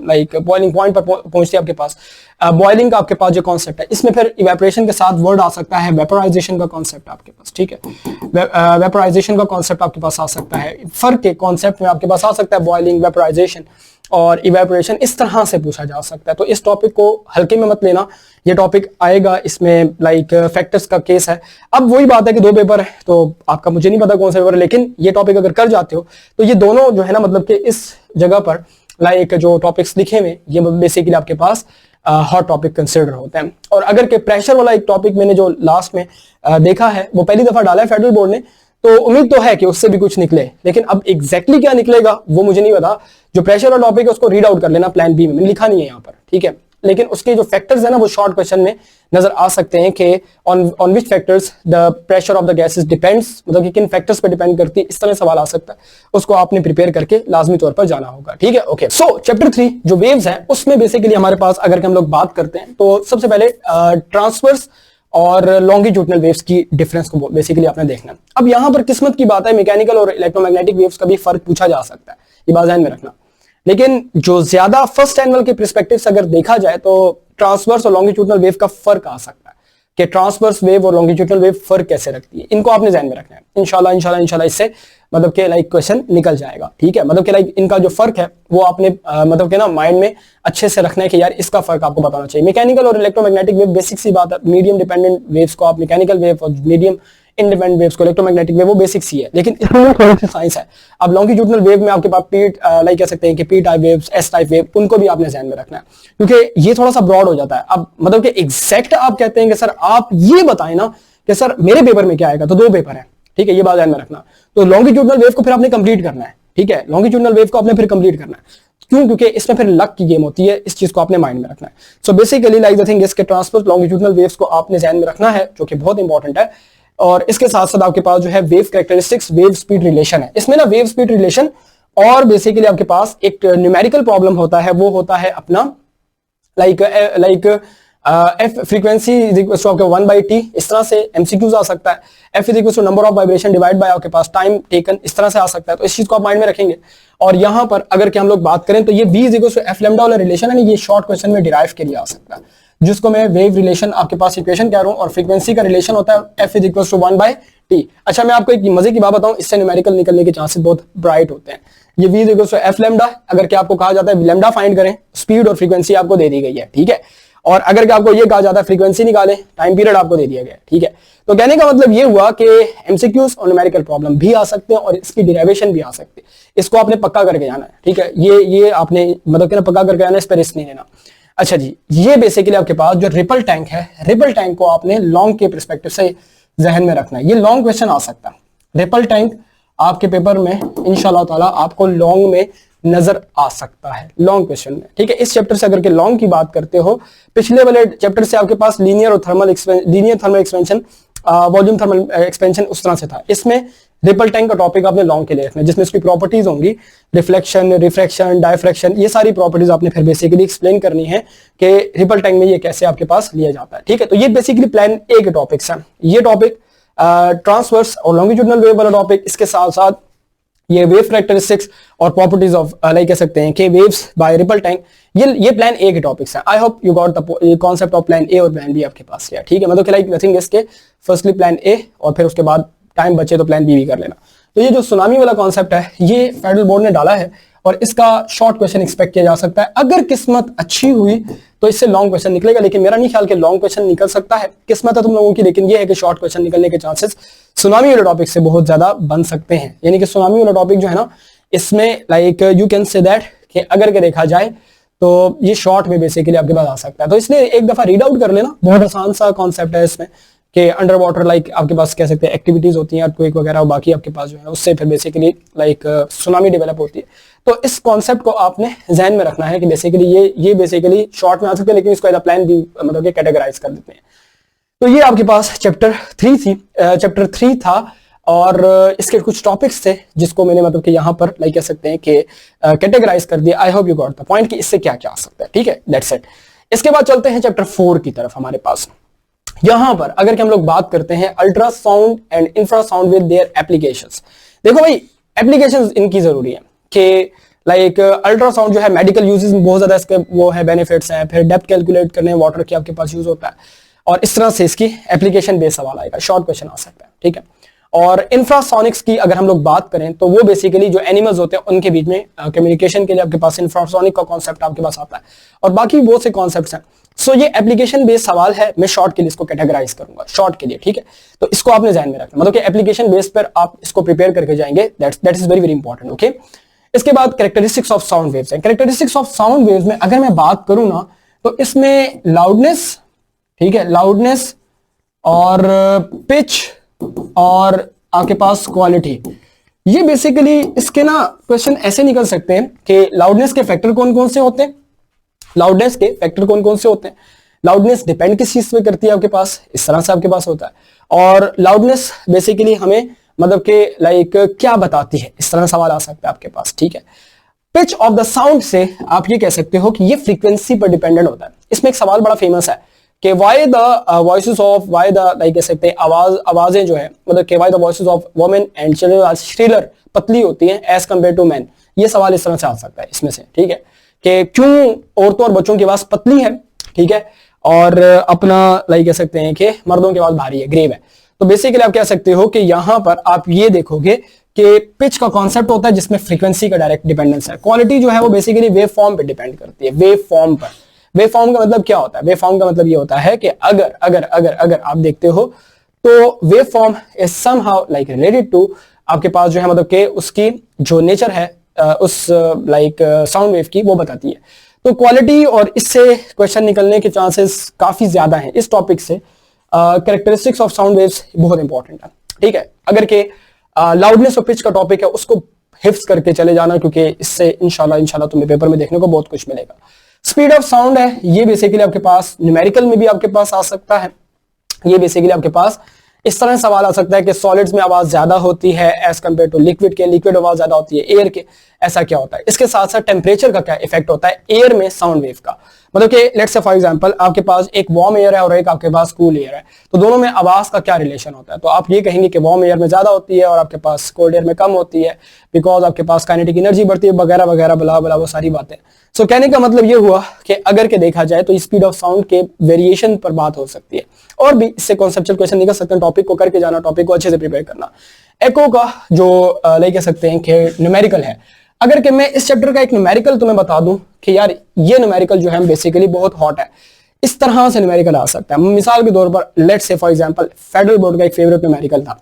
लाइक बॉइलिंग पॉइंट पर पहुंचती है आपके पास। बॉइलिंग का आपके पास जो कॉन्सेप्ट है, इसमें फिर इवेपोरेशन के साथ वर्ड आ सकता है वेपोराइजेशन का कॉन्सेप्ट आपके पास, ठीक है। वेपोराइजेशन का कॉन्सेप्ट आपके पास आ सकता है, फर्क के कॉन्सेप्ट में आपके पास आ सकता है बॉइलिंग, वेपोराइजेशन और इवेपोरेशन, इस तरह से पूछा जा सकता है। तो इस टॉपिक को हल्के में मत लेना, ये टॉपिक आएगा, इसमें लाइक फैक्टर्स का केस है। अब वही बात है कि 2 पेपर है, तो आपका मुझे नहीं पता कौन सा पेपर है, लेकिन ये टॉपिक अगर कर जाते हो तो ये दोनों जो है ना, मतलब कि इस जगह पर लाइक जो टॉपिक्स लिखे हुए ये बेसिकली आपके पास हॉट टॉपिक कंसिडर होते हैं। और अगर के प्रेशर वाला एक टॉपिक मैंने जो लास्ट में देखा है, वो पहली दफा डाला है फेडरल बोर्ड ने, तो उम्मीद तो है कि उससे भी कुछ निकले, लेकिन अब एग्जैक्टली क्या निकलेगा वो मुझे नहीं पता। जो प्रेशर वाला टॉपिक है उसको रीड आउट कर लेना प्लान बी में, मैंने लिखा नहीं है यहाँ पर, ठीक है। लेकिन उसके जो फैक्टर्स है ना वो शॉर्ट क्वेश्चन में नजर आ सकते हैं कि on which factors the pressure of the gases depends, मतलब कि किन फैक्टर्स पे डिपेंड करती है, इस तरह सवाल आ सकता है। उसको आपने प्रिपेयर करके लाजमी तौर पर जाना होगा, ठीक है। ओके, सो चैप्टर 3 जो वेव्स है उसमें बेसिकली हमारे पास अगर हम लोग बात करते हैं तो सबसे पहले ट्रांसवर्स और लॉन्गिट्यूडनल वेव्स की डिफरेंस को बेसिकली आपने देखना है। अब यहां पर किस्मत की बात है, मैकेनिकल और इलेक्ट्रोमैग्नेटिक वेव्स का भी फर्क पूछा जा सकता है, ये बात ध्यान में रखना। लेकिन जो ज्यादा फर्स्ट एनुअल के पर्सपेक्टिव से अगर देखा जाए तो ट्रांसवर्स और लॉन्गिट्यूडनल वेव का फर्क आ सकता है कि ट्रांसवर्स वेव और लॉन्गिट्यूडनल वेव फर्क कैसे रखती है, इनको आपने ध्यान में रखना है। इंशाल्लाह इससे मतलब कि लाइक क्वेश्चन निकल जाएगा, ठीक है। मतलब कि लाइक इनका जो फर्क है वो आपने मतलब कि ना माइंड में अच्छे से रखना है कि यार इसका फर्क आपको बताना चाहिए। मैकेनिकल और इलेक्ट्रोमैग्नेटिक वेव बेसिक सी बात है, मीडियम डिपेंडेंट वेव्स को आप मैकेनिकल वेव और मीडियम इंडिपेंडेंट वेव्स को इलेक्ट्रोमैग्नेटिक वेव वो बेसिक सी है, लेकिन इसमें थोड़ी सी साइंस है। अब लॉन्गिट्यूडनल वेव में आपके पास पी लाइक कह सकते हैं कि P type waves, S type wave, उनको भी आपने ध्यान में रखना है क्योंकि ये थोड़ा सा ब्रॉड हो जाता है। अब मतलब कि एग्जैक्ट आप कहते हैं कि सर आप ये बताएं ना कि सर मेरे पेपर में क्या आएगा, तो 2 पेपर है, ठीक है, ये बात ध्यान में रखना। तो लॉन्गिट्यूडनल वेव को फिर आपने कंप्लीट करना है, ठीक है, लॉन्गिट्यूडनल वेव को आपने फिर कंप्लीट करना है। क्यों? क्योंकि इसमें फिर लक की गेम होती है, इस चीज को आपने माइंड में रखना है। सो बेसिकली लाइक द थिंग इसके ट्रांसवर्स लॉन्गिट्यूडनल वेव्स को आपने ध्यान में रखना है, जो कि बहुत इंपॉर्टेंट है। और इसके साथ साथ आपके पास जो है wave characteristics, wave speed relation है। इसमें ना वेव स्पीड रिलेशन और बेसिकली आपके पास एक न्यूमेरिकल प्रॉब्लम होता है, वो होता है अपना like F frequency is equal to आपके 1/t, इस तरह से एमसीक्यूज आ सकता है। F is equal to number of vibration divide by आपके पास टाइम टेकन, इस तरह से आ सकता है। तो इस चीज को आप माइंड में रखेंगे। और यहां पर अगर कि हम लोग बात करें तो ये v is equal to F lambda वाला रिलेशन है ना, ये शॉर्ट क्वेश्चन में डिराइव के लिए आ सकता है, जिसको मैं वेव रिलेशन आपके पास इक्वेशन कह रहा हूं। और फ्रीक्वेंसी का रिलेशन होता है F is equal to 1/t। अच्छा, मैं आपको एक मजे की बात बताऊं, इससे न्यूमेरिकल निकलने के चांसेस बहुत ब्राइट होते हैं। ये v is equal to F lambda, अगर कि आपको कहा जाता है लैम्डा फाइंड करें, स्पीड और फ्रीक्वेंसी आपको दे दी गई है, ठीक है। और अगर आपको ये कहा जाता है फ्रीक्वेंसी निकालें, टाइम पीरियड आपको दे दिया गया, ठीक है। तो कहने का मतलब ये हुआ कि एमसीक्यूज और न्यूमेरिकल प्रॉब्लम भी आ सकते हैं और इसकी डेरिवेशन भी आ सकती है। इसको आपने पक्का करके जाना है, ठीक है। ये आपने मतलब कि ना पक्का करके जाना है, इस पर रिस्क नहीं लेना। अच्छा जी, ये बेसिकली आपके पास जो रिपल टैंक है, रिपल टैंक को आपने लॉन्ग के पर्सपेक्टिव से जहन में रखना है। ये लॉन्ग क्वेश्चन आ सकता है, रिपल टैंक आपके पेपर में इंशाल्लाह ताला आपको लॉन्ग में नजर आ सकता है, लॉन्ग क्वेश्चन में, ठीक है। इस चैप्टर से अगर के लॉन्ग की बात करते हो, पिछले वाले चैप्टर से आपके पास लीनियर और thermal expansion, volume thermal expansion उस तरह से था। इसमें रिपल टैंक का टॉपिक आपने लॉन्ग के लिए रखना है, जिसमें इसकी प्रॉपर्टीज होंगी, रिफ्लेक्शन, रिफ्रैक्शन, डायफ्रैक्शन, ये सारी प्रॉपर्टीज आपने फिर बेसिकली एक्सप्लेन करनी है कि रिपल टैंक में ये कैसे आपके पास लिया जाता है, ठीक है। तो ये बेसिकली प्लान ए के टॉपिक्स हैं। ये टॉपिक ट्रांसवर्स और लॉन्गिट्यूडनल वेव वाला टॉपिक, इसके साथ साथ ये वेव कैरेक्टरिस्टिक्स और प्रॉपर्टीज ऑफ लाइक कह सकते हैं कि वेव्स बाय रिपल टैंक, ये प्लान ए के टॉपिक्स हैं। I hope you got the concept of plan A और प्लान बी आपके पास है, ठीक है। मतलब लाइक नथिंग इसके फर्स्टली प्लान ए और फिर उसके बाद टाइम बचे तो प्लान बी भी कर लेना। तो ये जो सुनामी वाला कॉन्सेप्ट है ये फेडरल बोर्ड ने डाला है और इसका शॉर्ट क्वेश्चन एक्सपेक्ट किया जा सकता है। अगर किस्मत अच्छी हुई तो इससे लॉन्ग क्वेश्चन निकलेगा, लेकिन मेरा नहीं ख्याल कि लॉन्ग क्वेश्चन निकल सकता है। किस्मत है तुम लोगों की, लेकिन ये है कि शॉर्ट क्वेश्चन निकलने के चांसेस सुनामी वाले टॉपिक से बहुत ज्यादा बन सकते हैं। यानी कि सुनामी वाला टॉपिक जो है ना, इसमें like you can say that कि अगर के देखा जाए तो ये शॉर्ट में बेसिकली आपके पास आ सकता है। तो इसलिए एक दफा रीड आउट कर लेना, बहुत आसान सा कॉन्सेप्ट है इसमें कि अंडर वाटर लाइक आपके पास कह सकते हैं एक्टिविटीज होती हैं, अर्थक्वेक वगैरह, और बाकी आपके पास जो है उससे फिर बेसिकली लाइक सुनामी डेवलप होती है। तो इस कॉन्सेप्ट को आपने ध्यान में रखना है कि बेसिकली ये बेसिकली शॉर्ट में आ सकते हैं, लेकिन इसको एज अ प्लान भी मतलब कैटेगराइज कर देते हैं। तो ये आपके पास चैप्टर 3 था, और इसके कुछ टॉपिक्स थे जिसको मैंने मतलब कि यहाँ पर लाइक कह सकते हैं कि कैटेगराइज कर दिया। I hope you got the point कि इससे क्या क्या आ सकता है। ठीक है, दैट्स इट। इसके बाद चलते हैं चैप्टर 4 की तरफ। हमारे पास यहां पर अगर हम लोग बात करते हैं ultrasound and infrasound with their applications. देखो भाई, एप्लीकेशंस इनकी जरूरी है कि लाइक अल्ट्रासाउंड जो है मेडिकल यूजेस में बहुत ज्यादा इसके वो है बेनिफिट्स हैं, फिर डेप्थ कैलकुलेट करने वाटर की आपके पास यूज होता है, और इस तरह से इसकी एप्लीकेशन बेस्ड सवाल आएगा, शॉर्ट क्वेश्चन आ सकता है। ठीक है, और इंफ्रासोनिक्स की अगर हम लोग बात करें तो वो बेसिकली जो एनिमल्स होते हैं उनके बीच में कम्युनिकेशन के लिए आपके पास इंफ्रासोनिक का कॉन्सेप्ट आपके पास आता है, और बाकी बहुत से कॉन्सेप्ट्स हैं। सो ये एप्लीकेशन बेस्ड सवाल है, मैं शॉर्ट के लिए इसको कैटेगराइज करूंगा, शॉर्ट के लिए। ठीक है, तो इसको आपने ध्यान में रखना, मतलब कि एप्लीकेशन बेस्ड पर आप इसको प्रिपेयर करके जाएंगे, that is very very important. Okay, इसके बाद कैरेक्टरिस्टिक्स ऑफ साउंड वेव्स है। कैरेक्टरिस्टिक्स ऑफ साउंड वेव्स में अगर मैं बात करूं ना, तो इसमें लाउडनेस, ठीक है, लाउडनेस और पिच और आपके पास क्वालिटी, ये बेसिकली इसके ना क्वेश्चन ऐसे निकल सकते हैं कि लाउडनेस के फैक्टर कौन कौन से होते हैं, लाउडनेस के फैक्टर कौन कौन से होते हैं, लाउडनेस डिपेंड किस चीज पे करती है आपके पास, इस तरह से आपके पास होता है, और लाउडनेस बेसिकली हमें मतलब कि लाइक क्या बताती है, इस तरह सवाल आ सकता है आपके पास। ठीक है, पिच ऑफ द साउंड से आप ये कह सकते हो कि ये फ्रीक्वेंसी पर डिपेंडेंट होता है। इसमें एक सवाल बड़ा फेमस है कि why the voices of, why the like कह सकते हैं आवाजें जो है, मतलब कि why the voices of women and children are shriller, पतली होती हैं एज कंपेयर टू मैन। ये सवाल इस तरह से आ सकता है इसमें से। ठीक है, कि क्यों औरतों और बच्चों की आवाज पतली है, ठीक है, और अपना लाइक कह सकते हैं कि मर्दों की आवाज भारी है, ग्रेव है। तो बेसिकली आप कह सकते हो कि यहां पर आप ये देखोगे कि पिच का कॉन्सेप्ट होता है जिसमें फ्रीक्वेंसी का डायरेक्ट डिपेंडेंस है। क्वालिटी जो है वो बेसिकली वेव फॉर्म पे डिपेंड करती है, वेव फॉर्म पर। वेव फॉर्म का मतलब क्या होता है? वेव फॉर्म का मतलब ये होता है कि अगर अगर अगर अगर आप देखते हो तो wave form is somehow like related to आपके पास जो है मतलब कि उसकी जो नेचर है उस लाइक साउंड वेव की, वो बताती है। तो क्वालिटी और इससे क्वेश्चन निकलने के चांसेस काफी ज्यादा हैं इस टॉपिक से। कैरेक्टरिस्टिक्स ऑफ साउंड वेव्स बहुत इंपॉर्टेंट है। ठीक है, अगर के लाउडनेस और पिच का टॉपिक है उसको हिफ्स करके चले जाना, क्योंकि इससे इंशाल्लाह तुम्हें पेपर में देखने को बहुत कुछ मिलेगा। स्पीड ऑफ साउंड है, ये बेसिकली आपके पास न्यूमेरिकल में भी आपके पास आ सकता है। ये बेसिकली आपके पास इस तरह सवाल आ सकता है कि सॉलिड्स में आवाज ज्यादा होती है एज कंपेयर टू लिक्विड के, लिक्विड आवाज ज्यादा होती है एयर के, ऐसा क्या होता है? इसके साथ साथ टेम्परेचर का क्या इफेक्ट होता है एयर में साउंड वेव का, मतलब कि लेट्स से फॉर एग्जांपल आपके पास एक वार्म एयर है और एक आपके पास कूल एयर है, तो दोनों में आवाज का क्या रिलेशन होता है? तो आप ये कहेंगे कि वार्म एयर में ज्यादा होती है और आपके पास कोल्ड एयर में कम होती है, बिकॉज आपके पास काइनेटिक एनर्जी बढ़ती है वगैरह वगैरह बला बला वो सारी बातें। सो कहने का मतलब ये हुआ कि अगर के देखा जाए तो स्पीड ऑफ साउंड के वेरिएशन पर बात हो सकती है, और भी इससे कॉन्सेप्चुअल क्वेश्चन निकल सकते हैं। टॉपिक को करके जाना, टॉपिक को अच्छे से प्रिपेयर करना। एको का जो लाइक कह सकते हैं कि न्यूमेरिकल है, अगर कि मैं इस चैप्टर का एक न्यूमेरिकल तुम्हें बता दूं कि यार ये न्यूमेरिकल जो है बेसिकली बहुत हॉट है, इस तरह से न्यूमेरिकल आ सकता है। मिसाल के तौर पर let's say for example federal board का एक फेवरेट न्यूमेरिकल था,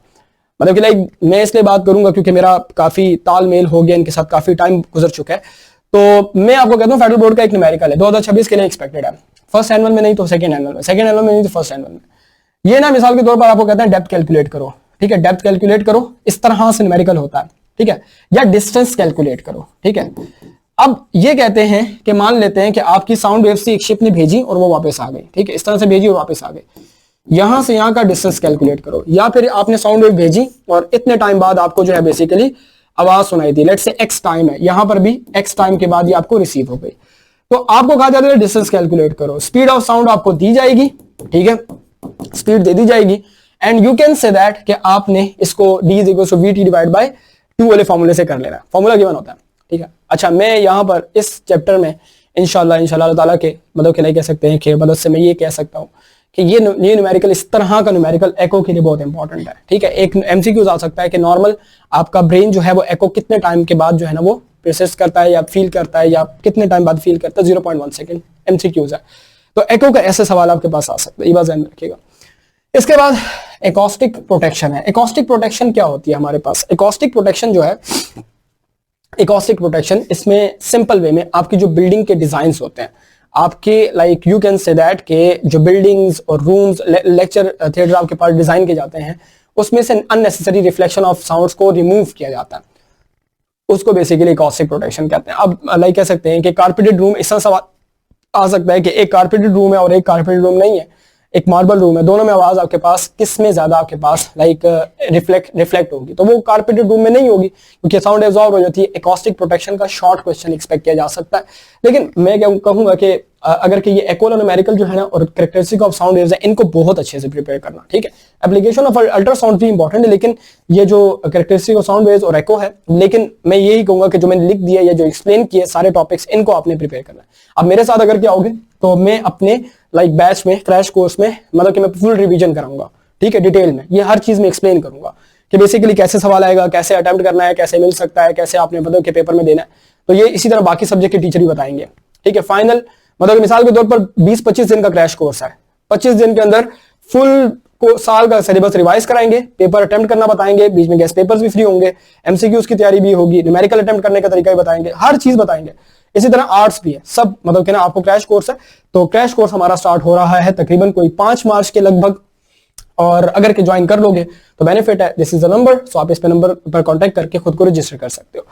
मतलब कि लाइक मैं इसलिए बात करूंगा क्योंकि मेरा काफी तालमेल हो गया इनके साथ, काफी टाइम गुजर चुका है। तो मैं आपको कहता हूं फेडरल बोर्ड का एक न्यूमेरिकल है 2026 के लिए एक्सपेक्टेड है, फर्स्ट एनुअल में नहीं तो सेकंड एनुअल में, सेकंड एनुअल में नहीं तो फर्स्ट एनुअल में। ये ना मिसाल के तौर पर आपको कहते हैं डेप्थ कैलकुलेट करो, ठीक है, डेप्थ कैलकुलेट करो, इस तरह से न्यूमेरिकल होता है, ठीक है, या डिस्टेंस कैलकुलेट करो, ठीक है। अब ये कहते हैं कि मान लेते हैं कि आपकी साउंड वेव से एक शिप ने भेजी और वो वापस आ गई, ठीक है, इस तरह से भेजी और वापस आ गई, यहां से यहां का डिस्टेंस कैलकुलेट करो। या फिर आपने साउंड वेव भेजी और इतने टाइम बाद आपको जो है बेसिकली आवाज सुनाई दी, लेट्स से एक्स टाइम है, यहां पर भी एक्स टाइम के बाद ये आपको रिसीव हो गई, तो आपको कहा जाता है डिस्टेंस कैलकुलेट करो। स्पीड ऑफ साउंड आपको दी जाएगी, ठीक है, स्पीड दे दी जाएगी, and you can say that कि आपने इसको d is equal to vt divide by 2 वाले फॉर्मूले से कर लेना है, फॉर्मूला गिवन होता है, ठीक है। अच्छा, मैं यहां पर इस चैप्टर में इंशाल्लाह ताला के मतलब के लिए कह सकते हैं कि मदद से मैं ये कह सकता हूं कि ये न्यूमेरिकल, इस तरह का न्यूमेरिकल एको के लिए बहुत इंपॉर्टेंट है, ठीक है। एक एमसीक्यूज आ सकता है कि नॉर्मल आपका ब्रेन जो है वो एको कितने टाइम के बाद जो है ना वो परसिस्ट करता है या फील करता है या कितने टाइम बाद फील करता है, 0.1 सेकेंड MCQs है। तो एको का ऐसे सवाल आपके पास आ सकते हैं, ये बात ध्यान में रखिएगा। इसके बाद एकॉस्टिक प्रोटेक्शन है। एकॉस्टिक प्रोटेक्शन क्या होती है हमारे पास? एकॉस्टिक प्रोटेक्शन जो है, एकॉस्टिक प्रोटेक्शन इसमें सिंपल वे में आपकी जो बिल्डिंग के डिजाइन होते हैं आपके, like you can say that के जो बिल्डिंग्स और रूम्स, लेक्चर थिएटर आपके पास डिजाइन किए जाते हैं, उसमें से अननेसेसरी रिफ्लेक्शन ऑफ साउंड्स को रिमूव किया जाता है, उसको बेसिकली एकॉस्टिक प्रोटेक्शन कहते हैं। अब लाइक कह सकते हैं कि कारपेटेड रूम, इस सवाल आ सकता है कि एक कारपेटेड रूम है और एक कारपेटेड रूम नहीं है, एक मार्बल रूम है, दोनों में आवाज आपके पास किस में ज्यादा आपके पास लाइक रिफ्लेक्ट होगी? तो वो कारपेटेड रूम में नहीं होगी क्योंकि साउंड एब्जॉर्ब हो जाती है। एकॉस्टिक प्रोटेक्शन का शॉर्ट क्वेश्चन एक्सपेक्ट किया जा सकता है, लेकिन मैं क्या कहूंगा कि अगर कि ये एकोल और न्यूमेरिकल जो है ना और कैरेक्टरिस्टिक ऑफ साउंड वेव्स है, इनको बहुत अच्छे से प्रिपेयर करना, ठीक है। एप्लीकेशन ऑफ अल्ट्रासाउंड भी इंपॉर्टेंट है, लेकिन ये जो कैरेक्टरिस्टिक ऑफ साउंड वेव्स और एको है, लेकिन मैं यही कहूंगा कि जो मैंने लिख दिया या जो एक्सप्लेन किए सारे टॉपिक्स, इनको आपने प्रिपेयर करना है। अब मेरे साथ अगर क्या आओगे तो मैं अपने लाइक बैच में, क्रैश कोर्स में, मतलब कि मैं फुल रिवीजन कराऊंगा, ठीक है, डिटेल में ये हर चीज में एक्सप्लेन करूंगा कि बेसिकली कैसे सवाल आएगा, कैसे अटेम्प्ट करना है, कैसे मिल सकता है, कैसे आपने मतलब के पेपर में देना है। तो ये इसी तरह बाकी सब्जेक्ट के टीचर ही बताएंगे, ठीक है। फाइनल मतलब मिसाल के तौर पर 20-25 दिन का क्रैश कोर्स है, 25 दिन के अंदर फुल को साल का सिलेबस रिवाइज कराएंगे, पेपर अटेम्प्ट करना बताएंगे, बीच में गेस्ट पेपर्स भी फ्री होंगे, एमसीक्यूज की तैयारी भी होगी, न्यूमेरिकल अटेम्प्ट करने का तरीका भी बताएंगे, हर चीज बताएंगे। इसी तरह आर्ट्स भी है, सब मतलब कि ना आपको क्रैश कोर्स है। तो क्रैश कोर्स हमारा स्टार्ट हो रहा है तकरीबन कोई 5 मार्च के लगभग, और अगर के ज्वाइन कर लोगे तो बेनिफिट है, दिस इज द नंबर, सो आप इस पे नंबर पर कांटेक्ट करके खुद को रजिस्टर कर सकते हो।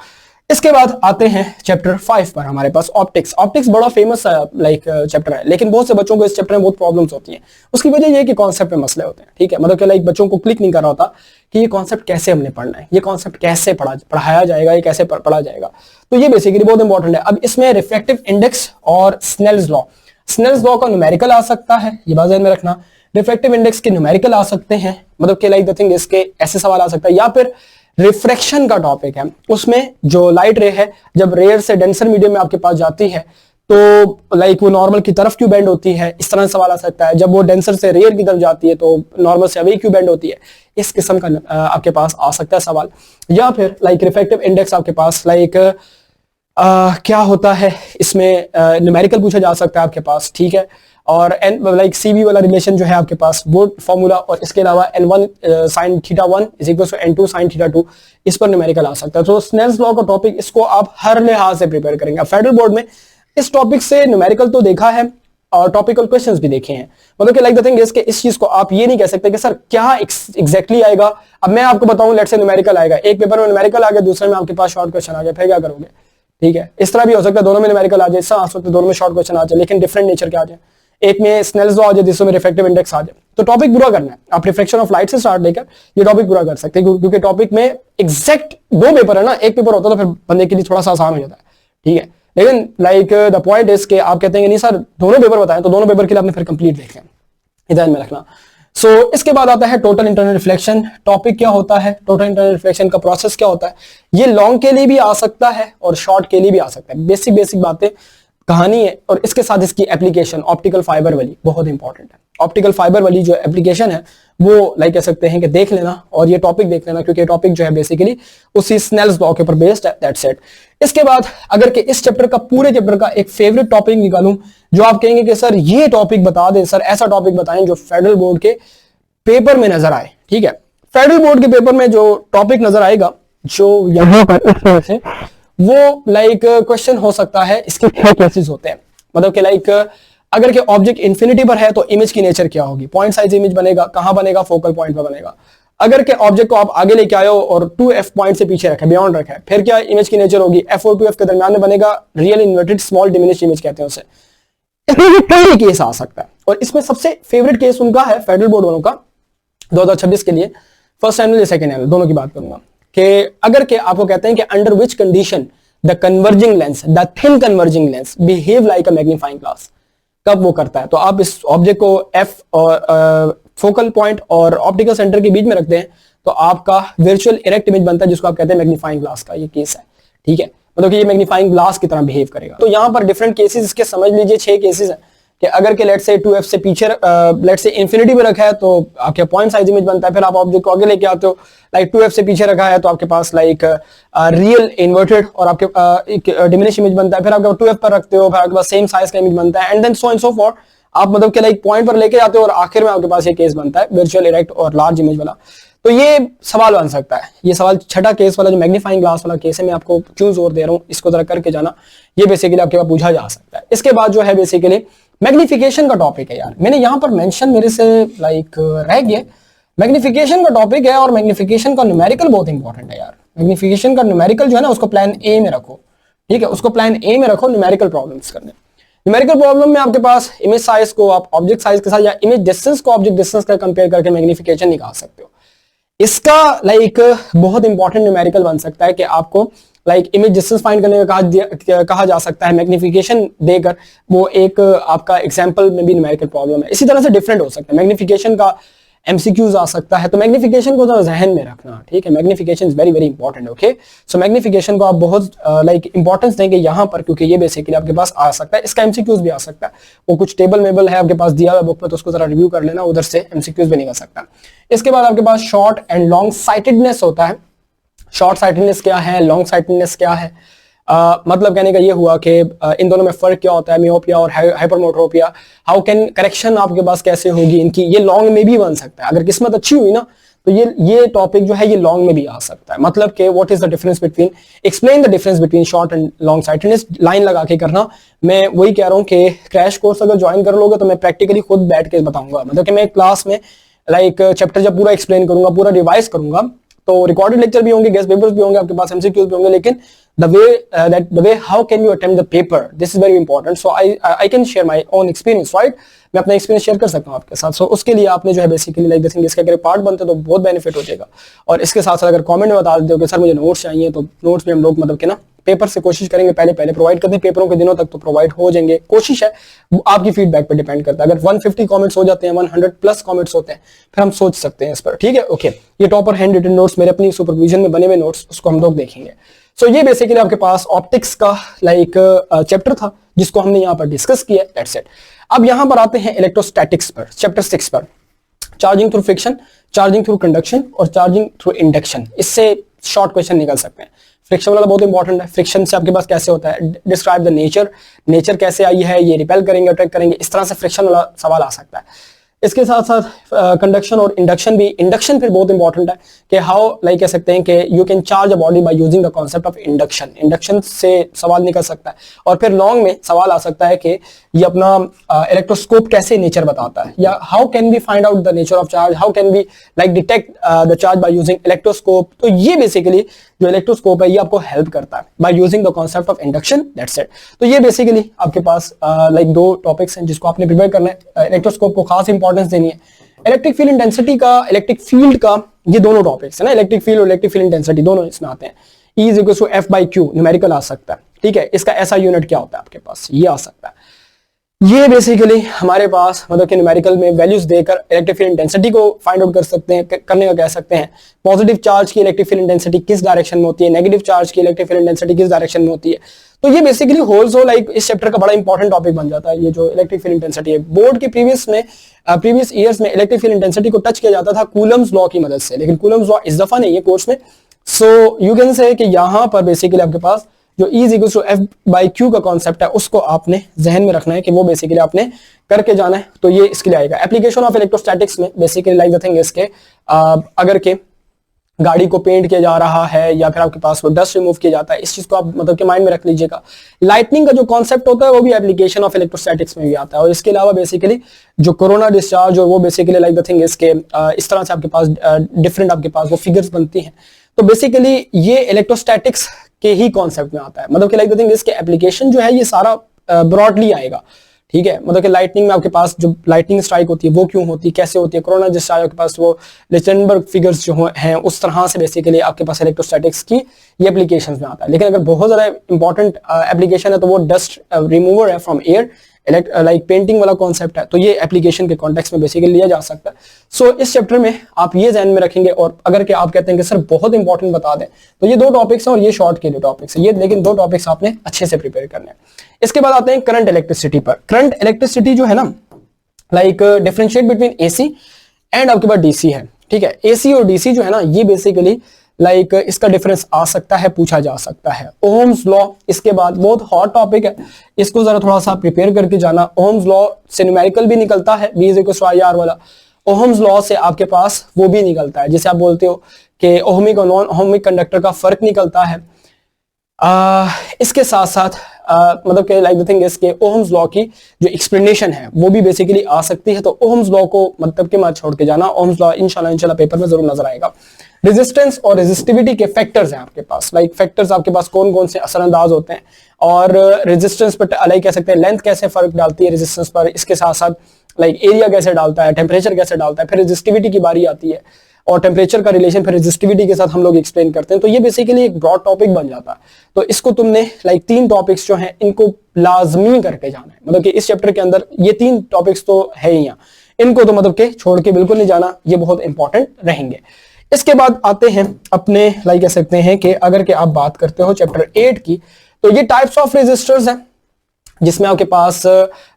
इसके बाद आते हैं चैप्टर 5 पर, हमारे पास ऑप्टिक्स। ऑप्टिक्स बड़ा फेमस लाइक चैप्टर है, लेकिन बहुत से बच्चों को इस चैप्टर में बहुत प्रॉब्लम्स होती हैं। उसकी वजह यह है कि कॉन्सेप्ट में मसले होते हैं, ठीक है, मतलब कि लाइक बच्चों को क्लिक नहीं कर रहा होता कि ये कॉन्सेप्ट कैसे हमने पढ़ना है, ये कॉन्सेप्ट कैसे पढ़ाया जाएगा, ये कैसे पढ़ा जाएगा। तो ये बेसिकली बहुत इंपॉर्टेंट है। अब इसमें रिफ्रैक्टिव इंडेक्स और स्नेल्स लॉ का न्यूमेरिकल आ सकता है, ये बात ध्यान में रखना। रिफ्रैक्टिव इंडेक्स के न्यूमेरिकल आ सकते हैं, मतलब कि लाइक द थिंग इसके ऐसे सवाल आ सकता है, या फिर रिफ्रैक्शन का टॉपिक है, उसमें जो लाइट रे है जब रेयर से डेंसर मीडियम में आपके पास जाती है तो लाइक वो नॉर्मल की तरफ क्यों बेंड होती है, इस तरह सवाल आ सकता है। जब वो डेंसर से रेयर की तरफ जाती है तो नॉर्मल से अवे क्यों बेंड होती है, इस किस्म का आपके पास आ सकता है सवाल। या फिर लाइक रिफ्रैक्टिव इंडेक्स आपके पास लाइक क्या होता है, इसमें न्यूमेरिकल पूछा जा सकता है आपके पास, ठीक है। और लाइक सीवी वाला रिलेशन जो है आपके पास वो फॉर्मूला, और इसके अलावा n1 sin θ1 = n2 sin θ2, इस पर न्यूमेरिकल आ सकता है। तो स्नेल्स लॉ का टॉपिक, इसको आप हर लिहाज से प्रिपेयर करेंगे। फेडरल बोर्ड में इस टॉपिक से न्यूमेरिकल तो देखा है और टॉपिकल क्वेश्चंस भी देखे हैं, मतलब कि लाइक द थिंग इज के इस चीज को आप ये नहीं कह सकते कि सर क्या एग्जैक्टली आएगा। अब मैं आपको बताऊं, लेट्स से न्यूमेरिकल आएगा, एक पेपर में न्यूमेरिकल आ गया, दूसरे में आपके पास शॉर्ट क्वेश्चन आ गया, फिर क्या करोगे, ठीक है। इस तरह भी हो सकता है दोनों में न्यूमेरिकल आ जाए, ऐसा आ सकता है दोनों में शॉर्ट क्वेश्चन आ जाए, लेकिन डिफरेंट नेचर के आ जाए। एक में स्नेल्स लॉ आ जाए, दूसरे में रिफ्रैक्टिव इंडेक्स आ जाए। तो टॉपिक पूरा करना है, आप रिफ्लेक्शन ऑफ लाइट से स्टार्ट लेकर ये टॉपिक पूरा कर सकते हैं, क्योंकि टॉपिक में एग्जैक्ट 2 पेपर है ना, एक पेपर होता तो फिर बंदे के लिए थोड़ा सा आसान हो जाता है, ठीक है। लेकिन लाइक द पॉइंट इज के आप कहते हैं नहीं सर दोनों पेपर बताएं, तो दोनों पेपर के लिए आपने फिर कंप्लीट देख लें, ध्यान में रखना। सो इसके बाद आता है टोटल इंटरनल रिफ्लेक्शन। टॉपिक क्या होता है, टोटल इंटरनल रिफ्लेक्शन का प्रोसेस क्या होता है। ये लॉन्ग के लिए भी आ सकता है और शॉर्ट के लिए भी आ सकता है, बेसिक बातें कहानी है। और इसके साथ इसकी एप्लीकेशन ऑप्टिकल फाइबर वाली बहुत इंपॉर्टेंट है। ऑप्टिकल फाइबर वाली जो एप्लीकेशन है वो लाइक कह सकते हैं कि देख लेना, और ये टॉपिक देख लेना, क्योंकि टॉपिक जो है बेसिकली उसी स्नेल्स लॉ के ऊपर बेस्ड है, दैट्स इट। इसके बाद अगर कि इस चैप्टर का, पूरे चैप्टर का एक फेवरेट टॉपिक निकालूं जो आप कहेंगे कि सर ये टॉपिक बता दें, सर ऐसा टॉपिक बताएं जो फेडरल बोर्ड के पेपर में नजर आए, ठीक है। फेडरल बोर्ड के पेपर में जो टॉपिक नजर आएगा, जो यहां पर इस तरह से, वो लाइक क्वेश्चन हो सकता है, इसके 6 केसेस होते हैं, मतलब कि लाइक अगर के ऑब्जेक्ट इंफिनिटी पर है तो इमेज की नेचर क्या होगी, पॉइंट साइज इमेज बनेगा, कहां बनेगा, फोकल पॉइंट पर बनेगा। अगर के ऑब्जेक्ट को आप आगे लेके आए हो और 2f पॉइंट से पीछे रखा है, बियॉन्ड रखा है, फिर क्या इमेज की नेचर होगी, f और 2f के दरमियान में बनेगा, real inverted small diminished image कहते हैं उसे। इसमें कई केस आ सकता है, और इसमें सबसे फेवरेट केस उनका है फेडरल बोर्ड वालों का 2026 के लिए, फर्स्ट एनुअल या सेकंड एनुअल दोनों की बात करूंगा, कि अगर के आपको कहते हैं कि under which condition the converging lens, the thin converging lens behave like a magnifying glass, कब वो करता है। तो आप इस ऑब्जेक्ट को एफ और फोकल पॉइंट और ऑप्टिकल सेंटर के बीच में रखते हैं तो आपका वर्चुअल इरेक्ट इमेज बनता है, जिसको आप कहते हैं मैग्नीफाइंग ग्लास का ये केस है, ठीक है। मतलब कि ये मैग्नीफाइंग ग्लास की तरह बिहेव करेगा। तो यहाँ पर डिफरेंट केसेस इसके समझ लीजिए 6 केसेस हैं कि अगर के लेट से 2f से पीछे लेट से इन्फिनिटी में रखा है तो आपके पॉइंट साइज इमेज बनता है, फिर आप ऑब्जेक्ट को आगे लेके आते हो, लाइक 2f से पीछे रखा है तो आपके पास लाइक रियल इन्वर्टेड और आपके एक डिमिनिश इमेज बनता है, फिर आपके 2f पर रखते हो, फिर आपके पास सेम साइज का इमेज बनता है, and then so and so forth. आप मतलब के लाइक पॉइंट पर लेके जाते हो और आखिर में आपके पास ये केस बनता है वर्चुअल इरेक्ट और लार्ज इमेज वाला। तो ये सवाल बन सकता है, ये सवाल छठा केस वाला जो मैग्नीफाइंग ग्लास वाला केस है, मैं आपको क्यों जोर दे रहा हूँ, इसको जरा करके जाना, ये बेसिकली आपके पास पूछा जा सकता है। इसके बाद जो है बेसिकली मैग्निफिकेशन का टॉपिक है यार, मैंने यहाँ पर मेंशन मेरे से लाइक रह गया, मैग्निफिकेशन का टॉपिक है और मैग्निफिकेशन का न्यूमेरिकल बहुत इंपॉर्टेंट है यार। मैग्निफिकेशन का न्यूमेरिकल जो है ना उसको प्लान ए में रखो, ठीक है, उसको प्लान ए में रखो न्यूमेरिकल प्रॉब्लम्स करने। न्यूमेरिकल प्रॉब्लम में आपके पास इमेज साइज को आप ऑब्जेक्ट साइज के साथ या इमेज डिस्टेंस को ऑब्जेक्ट डिस्टेंस का कंपेयर करके मैग्निफिकेशन निकाल सकते हो। इसका लाइक बहुत इंपॉर्टेंट न्यूमेरिकल बन सकता है कि आपको लाइक इमेज डिस्टेंस फाइंड करने का कहा जा सकता है मैग्निफिकेशन देकर, वो एक आपका एग्जांपल में भी न्यूमेरिकल प्रॉब्लम है। इसी तरह से डिफरेंट हो सकता है, मैग्निफिकेशन का एमसीक्यूज आ सकता है, तो मैग्निफिकेशन को जरा जहन में रखना, ठीक है, magnification is very very important, okay. So magnification को आप बहुत लाइक इंपॉर्टेंस देंगे यहाँ पर, क्योंकि ये बेसिकली आपके पास आ सकता है, इसका एमसीक्यूज भी आ सकता है, वो कुछ टेबल मेबल है आपके पास दिया हुआ बुक में, तो उसको जरा रिव्यू कर लेना, उधर से एमसीक्यूज भी निकल सकता है। इसके बाद आपके पास शॉर्ट एंड लॉन्ग साइटेडनेस होता है। शॉर्ट साइटेडनेस क्या है, लॉन्ग साइटेडनेस क्या है, मतलब कहने का ये हुआ कि इन दोनों में फर्क क्या होता है, मियोपिया और हाइपरमेट्रोपिया, हाउ कैन करेक्शन आपके पास कैसे होगी इनकी, ये लॉन्ग में भी बन सकता है। अगर किस्मत अच्छी हुई ना तो ये टॉपिक जो है ये लॉन्ग में भी आ सकता है। मतलब कि what is the difference between, explain the difference between short and long sightedness, line लगा के करना। मैं वही कह रहा हूँ कि क्रैश कोर्स अगर ज्वाइन कर लोगे तो मैं प्रैक्टिकली खुद बैठ के बताऊंगा, मतलब कि मैं क्लास में लाइक चैप्टर जब पूरा एक्सप्लेन करूंगा, पूरा रिवाइज करूंगा, तो रिकॉर्डेड लेक्चर भी होंगे, गेस्ट पेपर्स भी होंगे, आपके पास एमसीक्यूज भी होंगे, लेकिन the way how can you attempt the paper, this is very important, so I can share my own experience, right? मैं अपना एक्सपीरियंस शेयर कर सकता हूँ आपके साथ। सो उसके लिए आपने जो है बेसिकली लाइक दिस थिंग, इसका अगर पार्ट बनते तो बहुत बेनिफिट हो जाएगा। और इसके साथ साथ अगर कमेंट में बता देते हो कि सर मुझे नोट्स चाहिए, तो नोट्स में हम लोग मतलब कि ना पेपर से कोशिश करेंगे पहले प्रोवाइड करते हैं, पेपरों के दिनों तक तो प्रोवाइड हो जाएंगे, कोशिश है, वो आपकी फीडबैक पर डिपेंड करता है। अगर 150 कमेंट्स हो जाते हैं, 100 प्लस कमेंट्स होते हैं, फिर हम सोच सकते हैं इस पर, ठीक है, ओके। ये टॉपर हैंड रिटन नोट्स मेरे अपनी सुपरविजन में बने हुए नोट्स, उसको हम लोग देखेंगे। सो ये बेसिकली आपके पास ऑप्टिक्स का लाइक चैप्टर था जिसको हमने यहाँ पर डिस्कस किया, दैट्स इट। अब यहाँ पर आते हैं इलेक्ट्रोस्टैटिक्स पर, चैप्टर 6 पर, charging through friction, charging through conduction और चार्जिंग थ्रू इंडक्शन। इससे शॉर्ट क्वेश्चन निकल सकते हैं। फ्रिक्शन वाला बहुत इंपॉर्टेंट है, फ्रिक्शन से आपके पास कैसे होता है, डिस्क्राइब द नेचर कैसे आई है, ये रिपेल करेंगे अट्रैक्ट करेंगे, इस तरह से फ्रिक्शन वाला सवाल आ सकता है। इसके साथ साथ कंडक्शन और इंडक्शन भी, इंडक्शन फिर बहुत इंपॉर्टेंट है कि हाउ लाइक कह सकते हैं कि you can charge a body by using the concept of induction, induction से सवाल निकल सकता है। और फिर लॉन्ग में सवाल आ सकता है कि ये अपना इलेक्ट्रोस्कोप कैसे नेचर बताता है, या how can we find out the nature of charge, how can we like detect the charge by using electroscope. तो ये बेसिकली जो इलेक्ट्रोस्कोप है ये आपको हेल्प करता है by using the concept of induction, that's it. तो ये बेसिकली आपके पास लाइक दो टॉपिक्स हैं जिसको आपने प्रिपेयर करना है, इलेक्ट्रोस्कोप को खास इंपॉर्टेंस देनी है। इलेक्ट्रिक फील्ड इंटेंसिटी का, इलेक्ट्रिक फील्ड का, ये दोनों टॉपिक्स है ना, इलेक्ट्रिक फील्ड और इलेक्ट्रिक फील्ड इंटेंसिटी दोनों इसमें आते हैं। E is equal to F/Q numerical आ सकता है, ठीक है, इसका ऐसा यूनिट क्या होता है आपके पास, ये आ सकता है। ये बेसिकली हमारे पास मतलब कि न्यूमेरिकल में वैल्यूज देकर इलेक्ट्रिक फील्ड इंटेंसिटी को फाइंड आउट कर सकते हैं, करने का कह सकते हैं। पॉजिटिव चार्ज की इलेक्ट्रिक फील्ड इंटेंसिटी किस डायरेक्शन में होती है, नेगेटिव चार्ज की इलेक्ट्रिक फील्ड इंटेंसिटी किस डायरेक्शन में होती है। तो ये बेसिकली होल्सो लाइक इस चैप्टर का बड़ा इंपॉर्टेंट टॉपिक बन जाता है, ये जो इलेक्ट्रिक फील्ड इंटेंसिटी है। बोर्ड के प्रीवियस ईयर्स में इलेक्ट्रिक फील्ड इंटेंसिटी को टच किया जाता था कूलम्स लॉ की मदद से, लेकिन कूलम्स लॉ इस दफा नहीं है कोर्स में। सो यू कैन से कि यहाँ पर बेसिकली आपके पास जो E is equal to F/Q का कॉन्सेप्ट है उसको आपने जहन में रखना है कि वो बेसिकली आपने करके जाना है, तो ये इसके लिए आएगा। एप्लीकेशन ऑफ इलेक्ट्रोस्टैटिक्स में बेसिकली लाइक द थिंग इसके अगर के गाड़ी को पेंट किया जा रहा है या फिर आपके पास वो डस्ट रिमूव किया जाता है, इस चीज को आप मतलब कि माइंड में रख लीजिएगा। लाइटनिंग का जो कॉन्सेप्ट होता है वो भी एप्लीकेशन ऑफ इलेक्ट्रोस्टैटिक्स में भी आता है। और इसके अलावा बेसिकली जो कोरोना डिस्चार्ज और वो बेसिकली लाइक द थिंग इसके इस तरह से आपके पास डिफरेंट आपके पास वो फिगर्स बनती हैं। तो बेसिकली ये इलेक्ट्रोस्टैटिक्स के ही कॉन्सेप्ट में आता है, मतलब कि लाइक द थिंग इसके एप्लीकेशन जो है ये सारा ब्रॉडली आएगा, ठीक है। मतलब कि लाइटनिंग में आपके पास जो लाइटनिंग स्ट्राइक होती है वो क्यों होती है, कैसे होती है, कोरोना डिस्चार्ज आपके पास वो लिचटेनबर्ग फिगर्स जो हैं उस तरह से बेसिकली आपके पास इलेक्ट्रोस्टैटिक्स की ये एप्लीकेशंस में आता है। लेकिन अगर बहुत ज्यादा इंपॉर्टेंट एप्लीकेशन है तो वो डस्ट रिमूवर है फ्रॉम एयर, लाइक पेंटिंग वाला कॉन्सेप्ट है, तो ये एप्लीकेशन के कॉन्टेक्स्ट में बेसिकली लिया जा सकता है। सो इस चैप्टर में आप ये ध्यान में रखेंगे, और अगर कि आप कहते हैं कि सर बहुत इंपॉर्टेंट बता दें, तो ये 2 टॉपिक्स हैं और ये शॉर्ट के लिए टॉपिक्स है ये, लेकिन 2 टॉपिक्स आपने अच्छे से प्रिपेयर करने हैं। इसके बाद आते हैं करंट इलेक्ट्रिसिटी पर। करंट इलेक्ट्रिसिटी जो है ना, like differentiate between AC and आपके पास डीसी है, ठीक है। एसी और डीसी जो है ना, ये बेसिकली लाइक इसका डिफरेंस आ सकता है, पूछा जा सकता है। ओम्स लॉ, इसके बाद बहुत हॉट टॉपिक है, इसको जरा थोड़ा सा प्रिपेयर करके जाना। ओम्स लॉ से न्यूमेरिकल भी निकलता है, V = IR वाला। ओम्स लॉ से आपके पास वो भी निकलता है, जैसे आप बोलते हो कि ओहमिक और नॉन ओहमिक कंडक्टर का फर्क निकलता है। इसके साथ साथ मतलब कि लाइक द थिंग इज के ओम्स लॉ की जो एक्सप्लेनेशन है वो भी बेसिकली आ सकती है, तो ओम्स लॉ को मतलब के मत छोड़ के जाना। ओम्स लॉ इंशाल्लाह पेपर में जरूर नजर आएगा। रेजिस्टेंस और रेजिस्टिविटी के फैक्टर्स हैं आपके पास, लाइक फैक्टर्स आपके पास कौन कौन से असरअंदाज होते हैं, और रेजिस्टेंस पर लाइक कह सकते हैं लेंथ कैसे फर्क डालती है रेजिस्टेंस पर, इसके साथ साथ लाइक एरिया कैसे डालता है, टेम्परेचर कैसे डालता है, फिर रेजिस्टिविटी की बारी आती है और टेम्परेचर का रिलेशन फिर रेजिस्टिविटी के साथ हम लोग एक्सप्लेन करते हैं। तो ये बेसिकली एक ब्रॉड टॉपिक बन जाता है। तो इसको तुमने लाइक 3 टॉपिक्स जो हैं इनको लाजमी करके जाना है, मतलब कि इस चैप्टर के अंदर ये 3 टॉपिक्स तो है ही, यहाँ इनको तो मतलब के छोड़ के बिल्कुल नहीं जाना, ये बहुत इंपॉर्टेंट रहेंगे। इसके बाद आते हैं अपने लाइक कह सकते हैं कि अगर के आप बात करते हो चैप्टर 8 की, तो ये टाइप्स ऑफ रेजिस्टर्स हैं, जिसमें आपके पास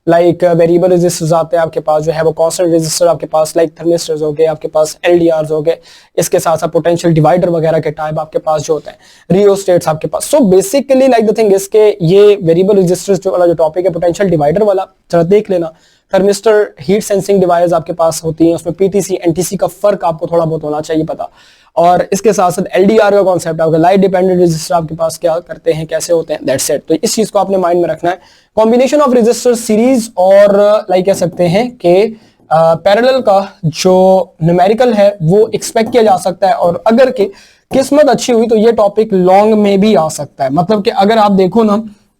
लाइक वेरिएबल रेजिस्टर्स आते हैं, आपके पास जो है वो कांस्टेंट रेजिस्टर, आपके पास लाइक थर्मिस्टर्स हो गए, आपके पास एलडीआरस हो गए, इसके साथ साथ पोटेंशियल डिवाइडर वगैरह के टाइप आपके पास जो होते हैं, रियोस्टेट्स आपके पास। So basically like the thing इसके ये वेरिएबल रेजिस्टर्स जो वाला जो टॉपिक है, पोटेंशियल डिवाइडर वाला जरा देख लेना। थर्मिस्टर हीट सेंसिंग डिवाइस आपके पास होती है, उसमें पीटीसी एनटीसी का फर्क आपको थोड़ा बहुत होना चाहिए पता, और इसके साथ साथ एलडीआर का कॉन्सेप्ट आपका लाइट डिपेंडेंट रेजिस्टर आपके पास क्या करते हैं, कैसे होते हैं, दैट्स इट। तो इस चीज को आपने माइंड में रखना है। कॉम्बिनेशन ऑफ रेजिस्टर सीरीज और लाइक कह सकते हैं कि पैरेलल का जो न्यूमेरिकल है वो एक्सपेक्ट किया जा सकता है, और अगर के किस्मत अच्छी हुई तो ये टॉपिक लॉन्ग में भी आ सकता है। मतलब कि अगर आप देखो ना,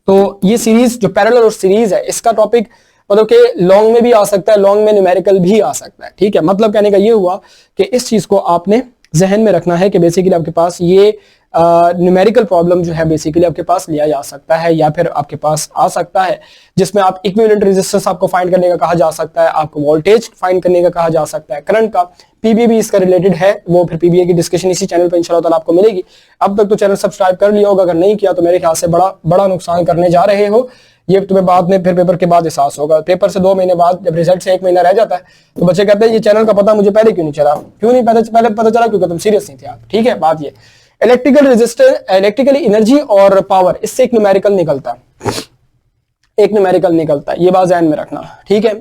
तो ये सीरीज जो पैरेलल और सीरीज है इसका टॉपिक मतलब कि लॉन्ग में भी आ सकता है, लॉन्ग में न्यूमेरिकल भी आ सकता है, ठीक है। मतलब कहने का ये हुआ कि इस चीज को आपने जहन में रखना है कि बेसिकली आपके पास ये न्यूमेरिकल प्रॉब्लम जो है बेसिकली आपके पास लिया जा सकता है, या फिर आपके पास आ सकता है, जिसमें आप इक्विवेलेंट रेजिस्टेंस आपको फाइंड करने का कहा जा सकता है, आपको वोल्टेज फाइंड करने का कहा जा सकता है, करंट का, पीबीए भी इसका रिलेटेड है, वो फिर पीबीए की डिस्कशन इसी चैनल पर इंशाल्लाह ताला आपको मिलेगी। अब तक तो चैनल सब्सक्राइब कर लिया होगा, अगर नहीं किया तो मेरे ख्याल से बड़ा नुकसान करने जा रहे हो, ये तुम्हें बाद में फिर पेपर के बाद एहसास होगा। पेपर से 2 महीने बाद जब रिजल्ट से 1 महीना रह जाता है तो बच्चे कहते हैं ये चैनल का पता मुझे पहले क्यों नहीं चला, पहले पता चला क्योंकि तुम सीरियस नहीं थे आप, ठीक है। बात ये इलेक्ट्रिकल रेजिस्टेंस, इलेक्ट्रिकली एनर्जी और पावर, इससे एक न्यूमेरिकल निकलता है, ये बात ध्यान में रखना, ठीक है।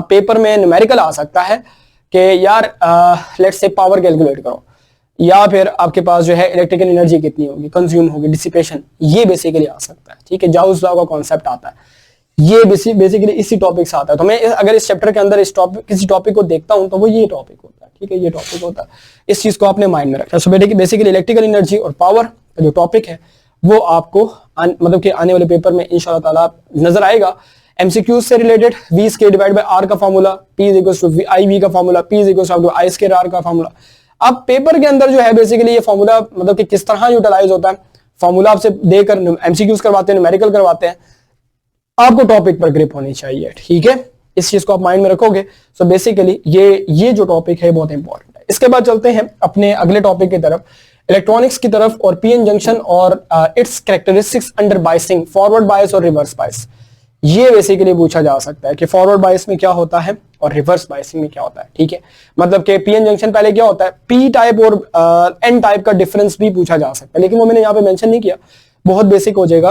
पेपर में न्यूमेरिकल आ सकता है कि यार लेट्स से पावर कैलकुलेट करो, या फिर आपके पास जो है इलेक्ट्रिकल एनर्जी कितनी होगी, कंज्यूम होगी, डिसिपेशन, ये बेसिकली आ सकता है, ठीक है। जाउस लॉ का कॉन्सेप्ट आता है, ये बेसिकली इसी टॉपिक से आता है। तो मैं अगर इस चैप्टर के अंदर किसी टॉपिक को देखता हूं तो वो ये टॉपिक होता है, ठीक है, ये टॉपिक होता है। इस चीज को आपने माइंड में रखना। सो बेसिकली इलेक्ट्रिकल एनर्जी और पावर का जो टॉपिक है वो आपको मतलब कि आने वाले पेपर में इंशाल्लाह ताला नजर आएगा। एमसीक्यू से रिलेटेड V/R का फॉर्मूला, P=IV का फॉर्मूला, P=I²R का फॉर्मूला। अब पेपर के अंदर जो है बेसिकली ये फॉर्मूला मतलब कि किस तरह यूटिलाइज होता है, फॉर्मूला आपसे देकर एमसीक्यूज करवाते हैं, न्यूमेरिकल करवाते हैं, आपको टॉपिक पर ग्रिप होनी चाहिए, ठीक है। इस चीज को आप माइंड में रखोगे। सो बेसिकली ये जो टॉपिक है बहुत इंपॉर्टेंट है। इसके बाद चलते हैं अपने अगले टॉपिक की तरफ, इलेक्ट्रॉनिक्स की तरफ, और पीएन जंक्शन और it's characteristics under biasing, forward bias और रिवर्स बायस। ये बेसिकली पूछा जा सकता है कि फॉरवर्ड बायस में क्या होता है और रिवर्स बायसिंग में क्या होता है, ठीक है। मतलब कि पीएन जंक्शन पहले क्या होता है, पी टाइप और एन टाइप का डिफरेंस भी पूछा जा सकता है, लेकिन वो मैंने यहाँ पे मेंशन नहीं किया, बहुत बेसिक हो जाएगा,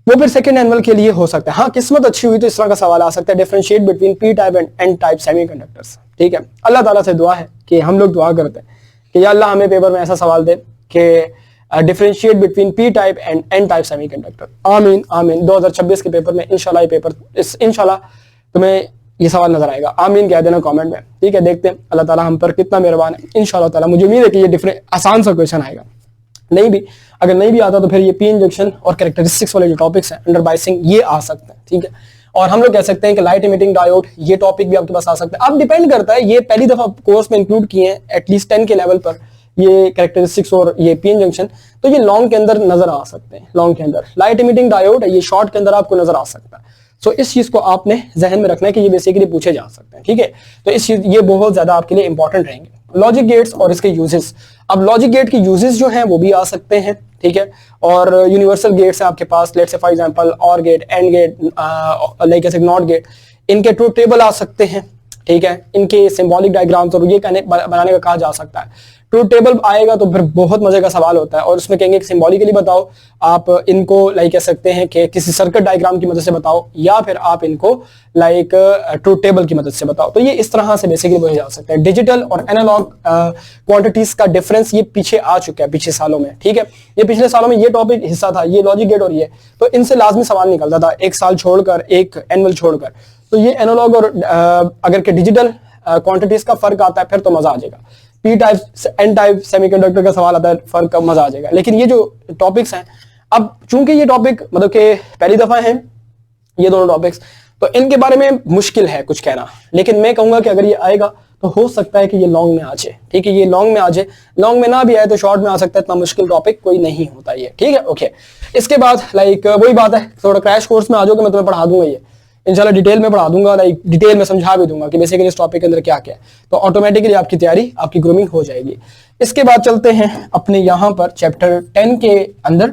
वो फिर सेकंड एनुअल के लिए हो सकता है। हाँ, किस्मत अच्छी हुई तो इस तरह का सवाल आ सकता है, differentiate between P type and N type semiconductors, ठीक है। अल्लाह ताला से दुआ है कि हम लोग दुआ करते हैं कि या अल्लाह हमें पेपर में ऐसा सवाल दे कि differentiate between P type and N type semiconductor. आमीन आमीन। 2026 के पेपर में इंशाल्लाह तुम्हें ये सवाल नजर आएगा, आमीन कह देना कमेंट में, ठीक है। देखते हैं अल्लाह ताला हम पर कितना मेहरबान है। इंशाल्लाह ताला मुझे उम्मीद है कि ये आसान सा क्वेश्चन आएगा। अगर नहीं भी आता तो फिर ये पी इंजेक्शन और कैरेक्टरिस्टिक्स वाले जो टॉपिक्स हैं अंडर बायसिंग, ये आ सकते हैं, ठीक है। और हम लोग कह सकते हैं कि लाइट इमिटिंग डायोड, ये टॉपिक भी आपके पास आ सकता है। अब डिपेंड करता है, ये पहली दफा कोर्स में इंक्लूड किए हैं एटलीस्ट 10 के लेवल पर, ये कैरेक्टरिस्टिक्स और ये पीएन जंक्शन, तो ये लॉन्ग के अंदर नजर आ सकते हैं। लॉन्ग के अंदर लाइट इमिटिंग डायोड है, ये शॉर्ट के अंदर आपको नजर आ सकता है। सो इस चीज को आपने जहन में रखना है कि ये बेसिकली पूछे जा सकते हैं, ठीक है। तो इस चीज ये बहुत ज्यादा आपके लिए इंपॉर्टेंट रहेंगे। लॉजिक गेट्स और इसके यूजेस, अब लॉजिक गेट के यूजेस जो हैं वो भी आ सकते हैं, ठीक है। और यूनिवर्सल गेट्स है आपके पास, लेट्स से फॉर एग्जांपल और गेट, एंड गेट, लाइक ऐसे नॉट गेट, इनके ट्रूथ टेबल आ सकते हैं, ठीक है। इनके सिंबॉलिक डायग्राम्स और ये बनाने का कहा जा सकता है। ट्रूथ टेबल आएगा तो फिर बहुत मजे का सवाल होता है और उसमें कहेंगे कि सिंबॉलिकली बताओ, आप इनको लाइक कह सकते हैं कि किसी सर्किट डायग्राम की मदद से बताओ, या फिर आप इनको लाइक ट्रूथ टेबल की मदद से बताओ। तो ये इस तरह से बेसिकली बोले जा सकते हैं। डिजिटल और एनालॉग क्वांटिटीज का डिफरेंस ये पीछे आ चुका है पिछले सालों में, ठीक है। ये पिछले सालों में ये टॉपिक हिस्सा था, ये लॉजिक गेट और ये, तो इनसे लाजमी सवाल निकलता था एक साल छोड़कर, एक एनुअल छोड़कर। तो ये एनालॉग और अगर के डिजिटल क्वांटिटीज का फर्क आता है फिर तो मजा आ जाएगा। P type, N type semiconductor का सवाल आता है, फर्क का मजा आ जाएगा। लेकिन ये जो टॉपिक्स हैं, अब चूंकि ये टॉपिक मतलब कि पहली दफा है ये दोनों टॉपिक्स, तो इनके बारे में मुश्किल है कुछ कहना। लेकिन मैं कहूंगा कि अगर ये आएगा तो हो सकता है कि ये लॉन्ग में आ जाए, ठीक है। ये लॉन्ग में आ जाए, लॉन्ग में ना भी आए तो शॉर्ट में आ सकता है। इतना मुश्किल टॉपिक कोई नहीं होता ये, ठीक है, ओके। इसके बाद लाइक वही बात है, थोड़ा क्रैश कोर्स में आ जाओगे, मैं तुम्हें पढ़ा दूंगा ये इंशाल्लाह, डिटेल में पढ़ा दूंगा, लाइक डिटेल में समझा भी दूंगा कि बेसिकली इस टॉपिक के अंदर क्या क्या है। तो ऑटोमेटिकली आपकी तैयारी, आपकी ग्रूमिंग हो जाएगी। इसके बाद चलते हैं अपने यहाँ पर चैप्टर 10 के अंदर।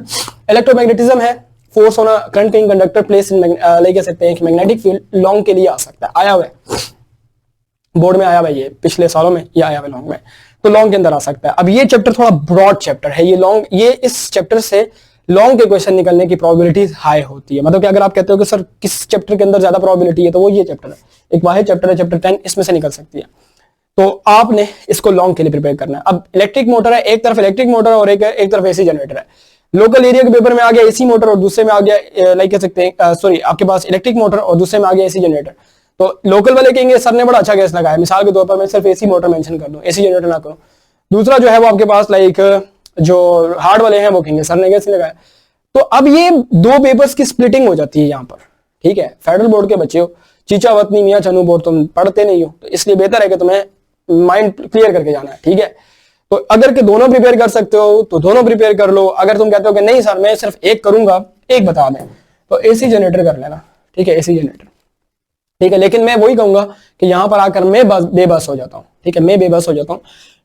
इलेक्ट्रोमैग्नेटिज्म है, force on a current in conductor place in, like कह सकते हैं कि मैग्नेटिक फील्ड लॉन्ग के लिए आ सकता है, आया हुआ है बोर्ड में, आया हुआ है ये पिछले सालों में, ये आया हुआ है लॉन्ग में, तो लॉन्ग के अंदर आ सकता है। अब ये चैप्टर थोड़ा ब्रॉड चैप्टर है, ये लॉन्ग, ये इस चैप्टर से लॉन्ग के क्वेश्चन निकलने की प्रोबेबिलिटी हाई होती है। मतलब कि अगर आप कहते हो कि सर किस चैप्टर के अंदर ज्यादा प्रोबेबिलिटी है, तो वो ये चैप्टर है, एक वाहिद चैप्टर है, चैप्टर 10, इसमें से निकल सकती है। तो आपने इसको लॉन्ग के लिए प्रिपेयर करना है। अब इलेक्ट्रिक मोटर है, एक तरफ इलेक्ट्रिक मोटर और एक तरफ एसी जनरेटर है। लोकल एरिया के पेपर में आ गया एसी मोटर और दूसरे में आ गया लाइक कह सकते हैं सॉरी आपके पास इलेक्ट्रिक मोटर और दूसरे में आ गया एसी जनरेटर। तो लोकल वाले कहेंगे सर ने बड़ा अच्छा गैस लगाया, मिसाल के तौर पर मैं सिर्फ एसी मोटर मेंशन कर दूं, एसी जनरेटर ना करूं। दूसरा जो है वो आपके पास लाइक जो हार्ड वाले हैं वो कहेंगे सर ने गैस लगाया। तो अब ये दो पेपर्स की स्प्लिटिंग हो जाती है यहाँ पर, ठीक है। फेडरल बोर्ड के बच्चे हो, चीचा वतनी मियां चनू बोर्ड तुम पढ़ते नहीं हो, तो इसलिए बेहतर है कि तुम्हें माइंड क्लियर करके जाना है, ठीक है। तो अगर के दोनों प्रिपेयर कर सकते हो तो दोनों प्रिपेयर कर लो। अगर तुम कहते हो कि नहीं सर मैं सिर्फ एक करूंगा, एक बता दें, तो एसी जनरेटर कर लेना, ठीक है, एसी जनरेटर, ठीक है। लेकिन मैं वही कहूंगा कि यहां पर आकर मैं बेबस हो जाता हूं, ठीक है, मैं बेबस हो जाता हूं,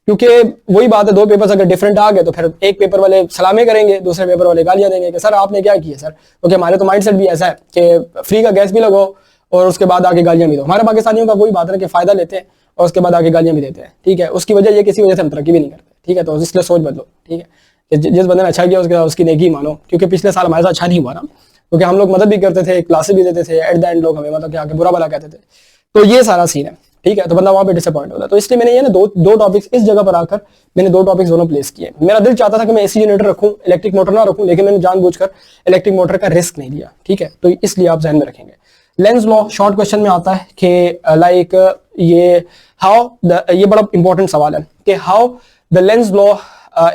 क्योंकि वही बात है, दो पेपर्स अगर डिफरेंट आ गए तो फिर एक पेपर वाले सलामे करेंगे, दूसरे पेपर वाले गालियां देंगे कि सर आपने क्या किया सर, क्योंकि हमारे तो माइंडसेट भी ऐसा है कि फ्री का गैस भी लगाओ और उसके बाद आके गालियां भी दो। हमारे पाकिस्तानियों का वही बात है कि फायदा लेते हैं और उसके बाद आके गालियां भी देते हैं, ठीक है। उसकी वजह ये किसी वजह से हम तरक्की भी नहीं करते, ठीक है। तो इसलिए सोच बदलो, ठीक है, जिस बंदे ने अच्छा किया उसकी नेकी मानो, क्योंकि पिछले साल हमारे साथ अच्छा नहीं हुआ ना, क्योंकि हम लोग मदद भी करते थे, क्लासेस भी देते थे, एट द एंड लोग हमें मतलब कि आके बुरा भला कहते थे। तो ये सारा सीन है, ठीक है। तो बंदा वहां पे डिसअपॉइंट होता है। तो इसलिए मैंने ये ना दो टॉपिक्स इस जगह पर आकर मैंने दो टॉपिक्स दोनों प्लेस किए। मेरा दिल चाहता था कि मैं एसी जनरेटर रखूं, इलेक्ट्रिक मोटर ना रखूं, लेकिन मैंने जानबूझकर इलेक्ट्रिक मोटर का रिस्क नहीं लिया, ठीक है। तो इसलिए आप ध्यान में रखेंगे। लेंस लॉ शॉर्ट क्वेश्चन में आता है कि लाइक ये हाउ ये बड़ा इंपॉर्टेंट सवाल है कि how the Lenz law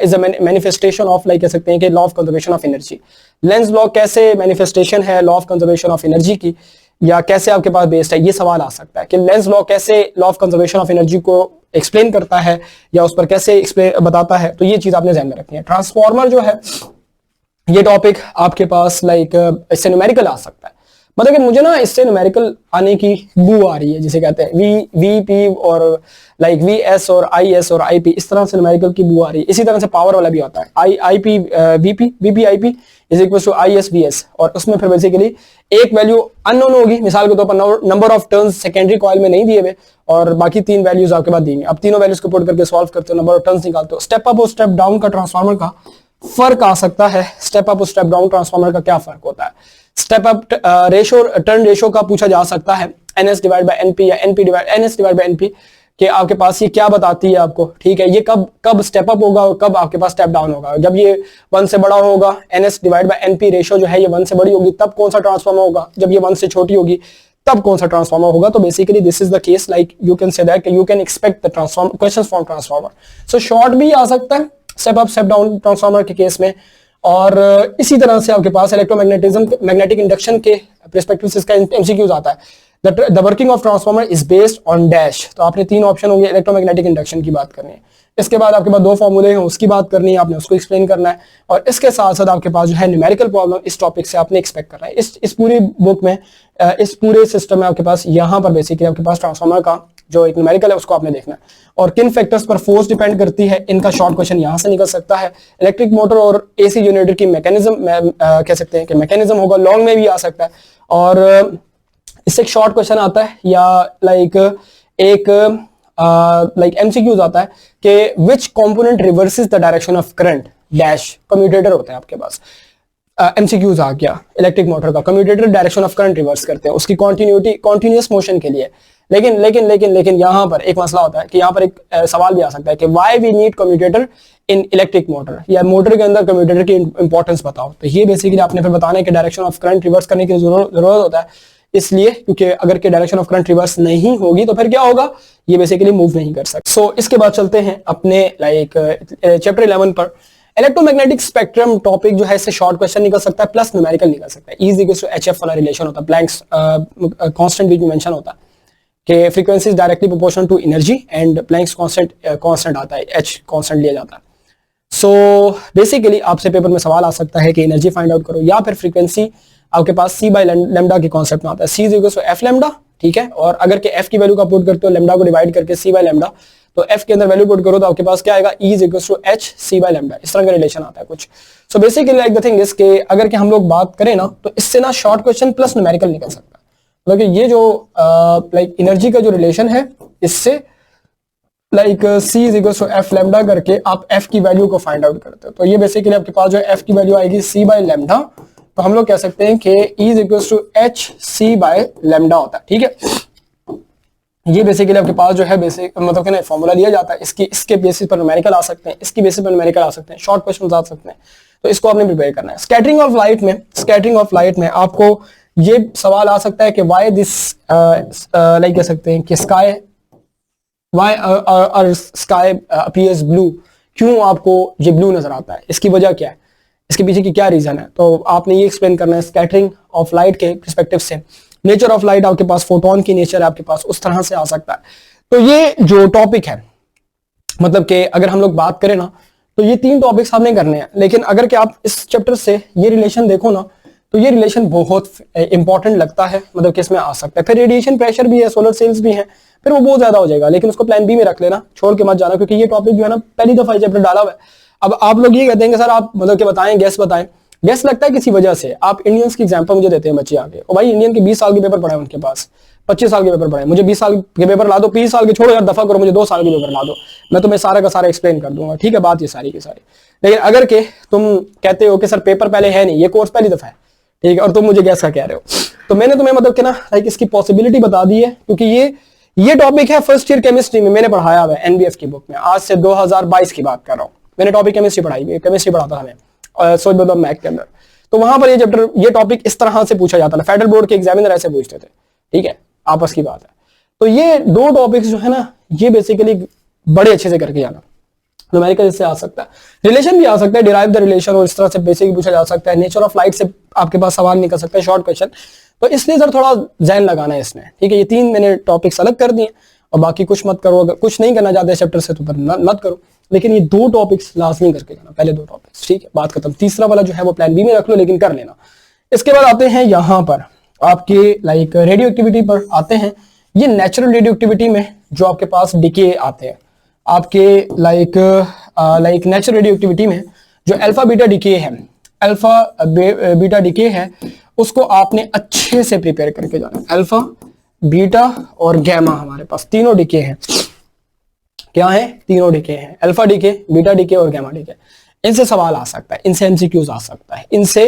is a manifestation of, like कह सकते हैं कि law of conservation of energy. Lenz law कैसे मैनिफेस्टेशन है law of conservation of energy की, या कैसे आपके पास बेस्ड है, ये सवाल आ सकता है कि लेंस लॉ कैसे law of conservation of energy को एक्सप्लेन करता है या उस पर कैसे एक्सप्लेन बताता है। तो ये चीज आपने ध्यान में रखनी है। ट्रांसफॉर्मर जो है ये टॉपिक आपके पास लाइक इससे न्यूमेरिकल आ सकता है। मतलब कि मुझे ना इससे न्यूमेरिकल आने की बू आ रही है, जिसे कहते हैं वी पी और लाइक वी एस और आई एस और आई पी, इस तरह से न्यूमेरिकल की बू आ रही है। इसी तरह से पावर वाला भी होता है, I P V P I P is equal to I S V S, और उसमें फिर बेसिकली एक वैल्यू अननोन होगी, मिसाल के तौर पर number of turns secondary coil में नहीं दिए हुए और बाकी तीन वैल्यूज आपके पास देंगे। अब तीनों वैल्यूज को पुट करके सॉल्व करते हो, नंबर ऑफ टर्न्स निकालते हो। स्टेप अप और स्टेप डाउन का ट्रांसफार्मर का फर्क आ सकता है, स्टेप अप और स्टेप डाउन ट्रांसफार्मर का क्या फर्क होता है। Step up ratio, turn ratio का पूछा जा सकता है, एनएस डिवाइड बाय एनपी या NP divide NS divide by NP, कि आपके पास ये क्या बताती है आपको, ठीक है। ये कब स्टेप अप होगा और कब आपके पास स्टेप डाउन होगा। जब ये 1 से बड़ा होगा, NS divide by NP ratio जो है ये 1 से बड़ी होगी, तब कौन सा ट्रांसफार्मर होगा। जब ये 1 से छोटी होगी तब कौन सा ट्रांसफार्मर होगा। तो basically this is the case, like you can say that you can expect the transformer questions from transformer. So short भी आ सकता है step up step down transformer के केस में। और इसी तरह से आपके पास इलेक्ट्रोमैग्नेटिज्म मैग्नेटिक इंडक्शन के पर्सपेक्टिव से इसका एमसीक्यूज आता है। The working of transformer is based on dash. तो आपने तीन ऑप्शन होंगे, इलेक्ट्रोमैग्नेटिक इंडक्शन की बात करनी है, इसके बाद आपके पास दो फॉर्मूले हैं उसकी बात करनी है, आपने उसको एक्सप्लेन करना है, और इसके साथ साथ आपके पास जो है न्यूमेरिकल प्रॉब्लम इस टॉपिक से आपने एक्सपेक्ट करना है। इस पूरी बुक में, इस पूरे सिस्टम में आपके पास यहाँ पर बेसिकली आपके पास ट्रांसफॉर्मर का जो एक न्यूमेरिकल है उसको आपने देखना है, और किन फैक्टर्स पर फोर्स डिपेंड करती है, इनका शॉर्ट क्वेश्चन यहां से निकल सकता है। इलेक्ट्रिक मोटर और एसी जनरेटर की मैकेनिज्म कह सकते हैं कि मैकेनिज्म होगा, लॉन्ग में भी आ सकता है, और इससे एक शॉर्ट क्वेश्चन आता है या लाइक एमसीक्यूज आता है कि विच component reverses the direction of current dash. Commutator होता है आपके पास, एमसीक्यूज आ गया इलेक्ट्रिक मोटर का, commutator direction of current reverse करते हैं उसकी कॉन्टिन्यूअस मोशन के लिए। लेकिन लेकिन लेकिन लेकिन यहाँ पर एक मसला होता है कि यहाँ पर एक सवाल भी आ सकता है कि why we need commutator in electric motor, या मोटर के अंदर कम्यूटेटर की इंपॉर्टेंस बताओ। तो ये बेसिकली आपने फिर बताना है कि डायरेक्शन ऑफ करंट रिवर्स करने की जरूरत होता है, इसलिए क्योंकि अगर के डायरेक्शन ऑफ करंट रिवर्स नहीं होगी तो फिर क्या होगा, ये बेसिकली मूव नहीं कर सकते। सो इसके बाद चलते हैं अपने चैप्टर 11 पर। इलेक्ट्रोमैग्नेटिक स्पेक्ट्रम टॉपिक जो है इससे शॉर्ट क्वेश्चन निकल सकता है प्लस न्यूमेरिकल निकल सकता है। E=HF वाला रिलेशन होता है, प्लैंक्स कांस्टेंट भी मेंशन होता है कि frequency is directly proportional to energy and Planck's constant आता है, H कांस्टेंट लिया जाता है। सो बेसिकली आपसे पेपर में सवाल आ सकता है कि एनर्जी फाइंड आउट करो, या फिर फ्रीक्वेंसी आपके पास C बाय लेमडा के कॉन्सेप्ट में आता है, C=F लेमडा, ठीक है। और अगर के F की वैल्यू का पुट करते हो लेमडा को डिवाइड करके C बाय लेमडा, तो F के अंदर वैल्यू पुट करो तो आपके पास क्या आएगा, E=H C बाय लेमडा, इस तरह का रिलेशन आता है कुछ। सो basically like the thing is के अगर के हम लोग बात करें ना तो इससे ना शॉर्ट क्वेश्चन प्लस न्यूमेरिकल निकल सकता है। मतलब ये जो लाइक एनर्जी का जो रिलेशन है इससे लाइक C=F लेमडा करके आप F की वैल्यू को फाइंड आउट करते हो, तो ये बेसिकली आपके पास जो F की वैल्यू आएगी C बाय लेमडा, तो हम लोग कह सकते हैं कि E=H C बाय लेमडा होता है, ठीक है। ये बेसिकली आपके पास जो है बेसिक मतलब कि फॉर्मूला दिया जाता है, इसके बेसिस पर न्यूमेरिकल आ सकते हैं, इसकी बेसिस पर न्यूमेरिकल आ सकते हैं, शॉर्ट क्वेश्चन आ सकते हैं, तो इसको आपने प्रिपेयर करना है। स्कैटरिंग ऑफ लाइट में आपको ये सवाल आ सकता है कि व्हाई दिस लाइक कह सकते हैं कि स्काई अपीयर्स ब्लू, क्यों आपको ये ब्लू नजर आता है, इसकी वजह क्या है, इसके पीछे की क्या रीजन है, तो आपने ये एक्सप्लेन करना है स्कैटरिंग ऑफ लाइट के पर्सपेक्टिव से। नेचर ऑफ लाइट आपके पास फोटोन की नेचर है आपके पास, उस तरह से आ सकता है। तो ये जो टॉपिक है मतलब कि अगर हम लोग बात करें ना तो ये तीन टॉपिक्स आपने करने हैं, लेकिन अगर कि आप इस चैप्टर से ये रिलेशन देखो ना तो ये रिलेशन बहुत इंपॉर्टेंट लगता है, मतलब कि इसमें आ सकता है। फिर रेडिएशन प्रेशर भी है, सोलर सेल्स भी हैं, फिर वो बहुत ज्यादा हो जाएगा, लेकिन उसको प्लान बी में रख लेना, छोड़ के मत जाना, क्योंकि ये टॉपिक जो है ना पहली दफा चैप्टर डाला हुआ है। अब आप लोग ये कहते हैं कि सर आप मतलब कि बताएं, गैस बताएं, गैस लगता है किसी वजह से। आप इंडियंस की एग्जांपल मुझे देते हैं बच्चे आगे, और भाई इंडियन के 20 साल के पेपर पढ़े उनके पास, 25 साल के पेपर पढ़े, मुझे 20 साल के पेपर ला दो, 20 साल के छोड़ो यार, दफा करो, मुझे 2 साल के पेपर ला दो, मैं तुम्हें सारा का सारा एक्सप्लेन कर दूंगा, ठीक है, बात ये सारी की सारी। लेकिन अगर के तुम कहते हो कि सर पेपर पहले है नहीं, ये कोर्स पहली दफा है, ठीक है, और तुम मुझे गैस का कह रहे हो, तो मैंने तुम्हें मतलब कि ना लाइक इसकी पॉसिबिलिटी बता दी है, क्योंकि ये टॉपिक है फर्स्ट ईयर केमिस्ट्री में मैंने पढ़ाया हुआ है एनबीएफ की बुक में, आज से 2022 की बात कर रहा हूँ, मैंने टॉपिक केमिस्ट्री पढ़ाई है, केमिस्ट्री पढ़ाता था हमें सोच मैथ के अंदर, तो वहां पर ये टॉपिक इस तरह से पूछा जाता था, फेडरल बोर्ड के एग्जामिनर ऐसे पूछते थे, ठीक है, आपस की बात है। तो ये दो टॉपिक्स जो है ना ये बेसिकली बड़े अच्छे से करके जाना, न्यूमेरिकल इससे आ सकता है, रिलेशन भी आ सकता है, डिराइव द रिलेशन, और इस तरह से बेसिक पूछा जा सकता है, नेचर ऑफ लाइट से आपके पास सवाल निकल सकता है, शॉर्ट क्वेश्चन, तो इसलिए सर थोड़ा जहन लगाना है इसमें, ठीक है। ये तीन मैंने टॉपिक्स अलग कर दिए, और बाकी कुछ मत करो, अगर कुछ नहीं करना चाहते चैप्टर से तो फिर मत करो, लेकिन ये दो टॉपिक्स लाजमी करके जाना, पहले दो टॉपिक्स, ठीक है, बात खत्म। तीसरा वाला जो है वो प्लान बी में रख लो, लेकिन कर लेना। इसके बाद आते हैं यहाँ पर आपके लाइक रेडियो एक्टिविटी पर आते हैं। ये नेचुरल रेडियो एक्टिविटी में जो आपके पास डिके आते हैं, आपके लाइक नेचुरल रेडियो एक्टिविटी में जो अल्फा बीटा डिके है, अल्फा बीटा डिके है, उसको आपने अच्छे से प्रिपेयर करके जाना। अल्फा बीटा और गैमा हमारे पास तीनों डिके हैं, क्या है, तीनों डिके हैं, अल्फा डिके, बीटा डिके और गैमा डिके। इनसे सवाल आ सकता है, इनसे एमसीक्यूज आ सकता है, इनसे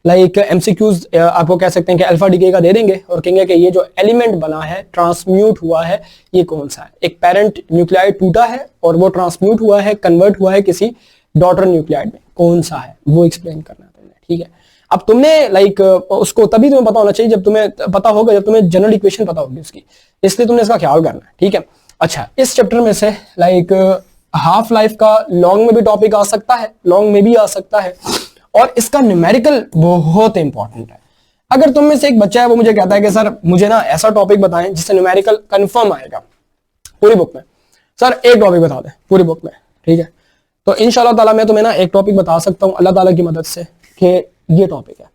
लाइक एमसीक्यूज आपको कह सकते हैं कि अल्फा डिके का दे देंगे और कहेंगे कि ये जो एलिमेंट बना है, ट्रांसम्यूट हुआ है, ये कौन सा है। एक पेरेंट न्यूक्लियाइड टूटा है और वो ट्रांसम्यूट हुआ है, कन्वर्ट हुआ है किसी डॉटर न्यूक्लियाइड में, कौन सा है वो एक्सप्लेन करना है तुमने, ठीक है। अब तुमने लाइक उसको तभी तुम्हें पता होना चाहिए जब तुम्हें पता होगा, जब तुम्हें जनरल इक्वेशन पता होगी उसकी, इसलिए तुमने इसका ख्याल करना है, ठीक है। अच्छा, इस चैप्टर में से लाइक हाफ लाइफ का लॉन्ग में भी टॉपिक आ सकता है, लॉन्ग में भी आ सकता है, और इसका न्यूमेरिकल बहुत इंपॉर्टेंट है। अगर तुम में से एक बच्चा है वो मुझे कहता है कि सर मुझे ना ऐसा टॉपिक बताएं जिससे न्यूमेरिकल कंफर्म आएगा पूरी बुक में, सर एक टॉपिक बता दें पूरी बुक में, ठीक है, तो इंशाल्लाह ताला मैं तुम्हें ना एक टॉपिक बता सकता हूं अल्लाह ताला की मदद से कि ये टॉपिक है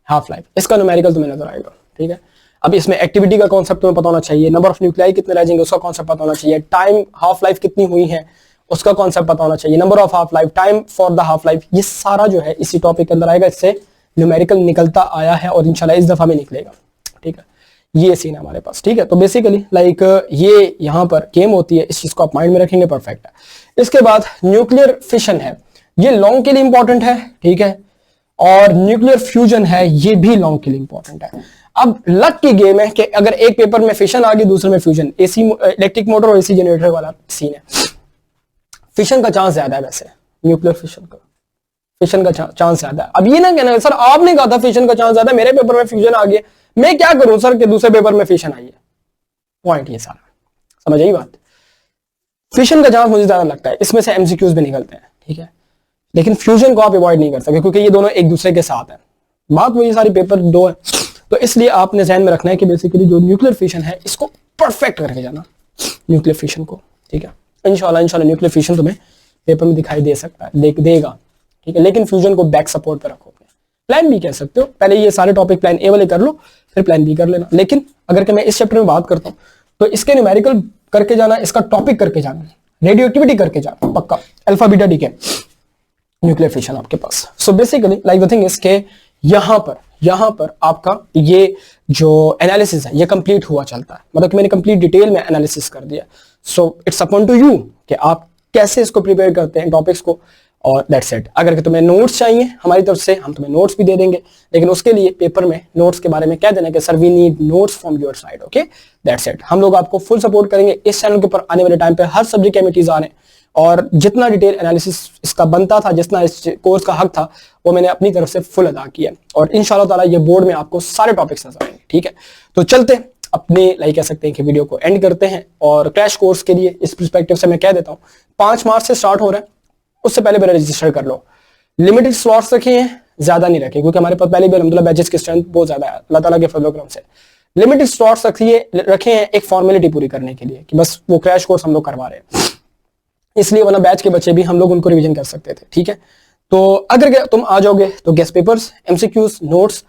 हाफ लाइफ, इसका न्यूमेरिकल तुम्हें नजर आएगा, ठीक है। अब इसमें एक्टिविटी का कॉन्सेप्ट तुम्हें पता होना चाहिए, नंबर ऑफ न्यूक्लियाई कितने रह जाएंगे उसका कॉन्सेप्ट पता होना चाहिए, टाइम हाफ लाइफ कितनी हुई है उसका कॉन्सेप्ट पता होना चाहिए, number of half life, time for the half life, ये सारा जो है इसी टॉपिक के अंदर आएगा, इससे न्यूमेरिकल निकलता आया है और इंशाल्लाह इस दफा में निकलेगा, ठीक है। ये सीन है हमारे पास, ठीक है। तो बेसिकली लाइक ये यहाँ पर गेम होती है, इस चीज को आप माइंड में रखेंगे, परफेक्ट है। इसके बाद न्यूक्लियर फिशन है, ये लॉन्ग के लिए इंपॉर्टेंट है, ठीक है, और न्यूक्लियर फ्यूजन है, ये भी लॉन्ग के लिए इंपॉर्टेंट है। अब लक की गेम है कि अगर एक पेपर में फिशन आ गई दूसरे में फ्यूजन, एसी इलेक्ट्रिक मोटर और एसी जनरेटर वाला सीन है। फिशन का चांस ज्यादा है वैसे, न्यूक्लियर फिशन का, फिशन का चांस ज्यादा है। अब ये ना कहना सर आपने कहा था फिशन का चांस ज्यादा, मेरे पेपर में फ्यूजन आ गया, मैं क्या करूं सर कि दूसरे पेपर में फिशन आई है, पॉइंट ये सारा, समझ आई बात। फिशन का चांस मुझे ज्यादा लगता है, इसमें से एमसीक्यूज भी निकलते हैं, ठीक है, लेकिन फ्यूजन को आप अवॉइड नहीं कर सकते क्योंकि ये दोनों एक दूसरे के साथ है, बात वही सारी पेपर दो है। तो इसलिए आपने ध्यान में रखना है कि बेसिकली जो न्यूक्लियर फिशन है इसको परफेक्ट करके जाना, न्यूक्लियर फिशन को, ठीक है। इंशाल्लाह न्यूक्लियर फिशन तुम्हें पेपर में दिखाई दे सकता है, देगा, ठीक है, लेकिन फ्यूजन को बैक सपोर्ट पे रखो, प्लान बी कह सकते हो, पहले ये सारे टॉपिक प्लान ए वाले कर लो फिर प्लान बी कर लेना। लेकिन अगर मैं इस चैप्टर में बात करता हूं तो इसके न्यूमेरिकल करके जाना, इसका टॉपिक करके जाना, रेडियो एक्टिविटी करके जाना पक्का, alpha beta decay nuclear fission आपके पास। So basically like the thing is के यहां पर आपका ये जो एनालिसिस है ये कंप्लीट हुआ चलता है, मतलब कि मैंने कंप्लीट डिटेल में एनालिसिस कर दिया। So it's upon two you कि आप कैसे इसको प्रिपेयर करते हैं टॉपिक्स को, और दैट्स इट। अगर तुम्हें नोट्स चाहिए हमारी तरफ से हम तुम्हें नोट्स भी दे देंगे, लेकिन उसके लिए पेपर में नोट्स के बारे में कह देना कि sir we need notes from your side, okay, that's it. हम लोग आपको फुल सपोर्ट करेंगे इस चैनल के ऊपर, आने वाले टाइम पे हर सब्जेक्ट एमिटीज आने, और जितना डिटेल एनालिसिस इसका बनता था, जितना इस कोर्स का हक था, वो मैंने अपनी तरफ से फुल अदा किया, और इंशाल्लाह ताला ये बोर्ड में आपको सारे टॉपिक्स नजर आएंगे, ठीक है। तो चलते अपने लाइक कह सकते हैं कि वीडियो को एंड करते हैं, और क्रैश कोर्स के लिए इस पर्सपेक्टिव से मैं कह देता हूँ 5 मार्च से स्टार्ट हो रहा है, उससे पहले मेरा रजिस्टर कर लो। लिमिटेड स्लॉट्स रखे हैं, ज्यादा नहीं रखे, क्योंकि हमारे पास पहले भी अल्हम्दुलिल्लाह बैचेस की स्ट्रेंथ बहुत ज्यादा है अल्लाह ताला के फजल करम से। लिमिटेड स्लॉट्स रखे हैं एक फॉर्मेलिटी पूरी करने के लिए कि बस वो क्रैश कोर्स हम लोग करवा रहे हैं, इसलिए वरना बैच के बच्चे भी हम लोग उनको रिवीजन कर सकते थे, ठीक है। तो अगर तुम आ जाओगे तो गेस्ट पेपर्स, एमसीक्यूज, नोट्स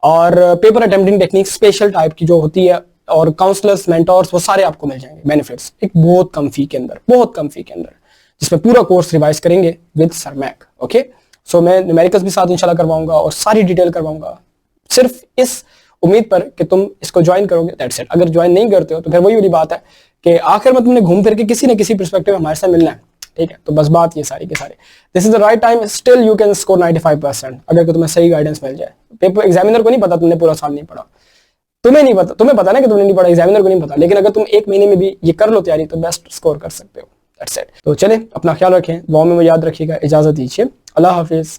और paper attempting technique special type की जो होती है, और काउंसलर्स, मेंटोर्स, वो सारे आपको मिल जाएंगे बेनिफिट्स एक बहुत कम फी के अंदर, जिसमें पूरा कोर्स रिवाइज करेंगे विद सर मैक, ओके। सो मैं न्यूमेरिकल्स भी साथ इंशाल्लाह करवाऊंगा और सारी डिटेल करवाऊंगा, सिर्फ इस उम्मीद पर कि तुम इसको ज्वाइन करोगे, दैट्स इट। अगर ज्वाइन नहीं करते हो तो फिर वही वाली बात है कि आखिर में तुमने घूम फिर के किसी न किसी पर्सपेक्टिव में हमारे साथ मिलना है, ठीक है। तो बस बात ये सारी के सारे, this is the right time, still you can score 95% अगर तुम्हें सही गाइडेंस मिल जाए। पेपर एग्जामिनर को नहीं पता तुमने पूरा साल नहीं पढ़ा, तुम्हें नहीं पता, तुम्हें पता ना कि तुमने नहीं पढ़ा, एग्जामिनर को नहीं पता, लेकिन अगर तुम 1 महीने में भी ये कर लो तैयारी तो बेस्ट स्कोर कर सकते हो, दैट्स इट। तो चले अपना ख्याल रखें, दुआ में याद रखिएगा, इजाजत दीजिए, अल्लाह हाफिज।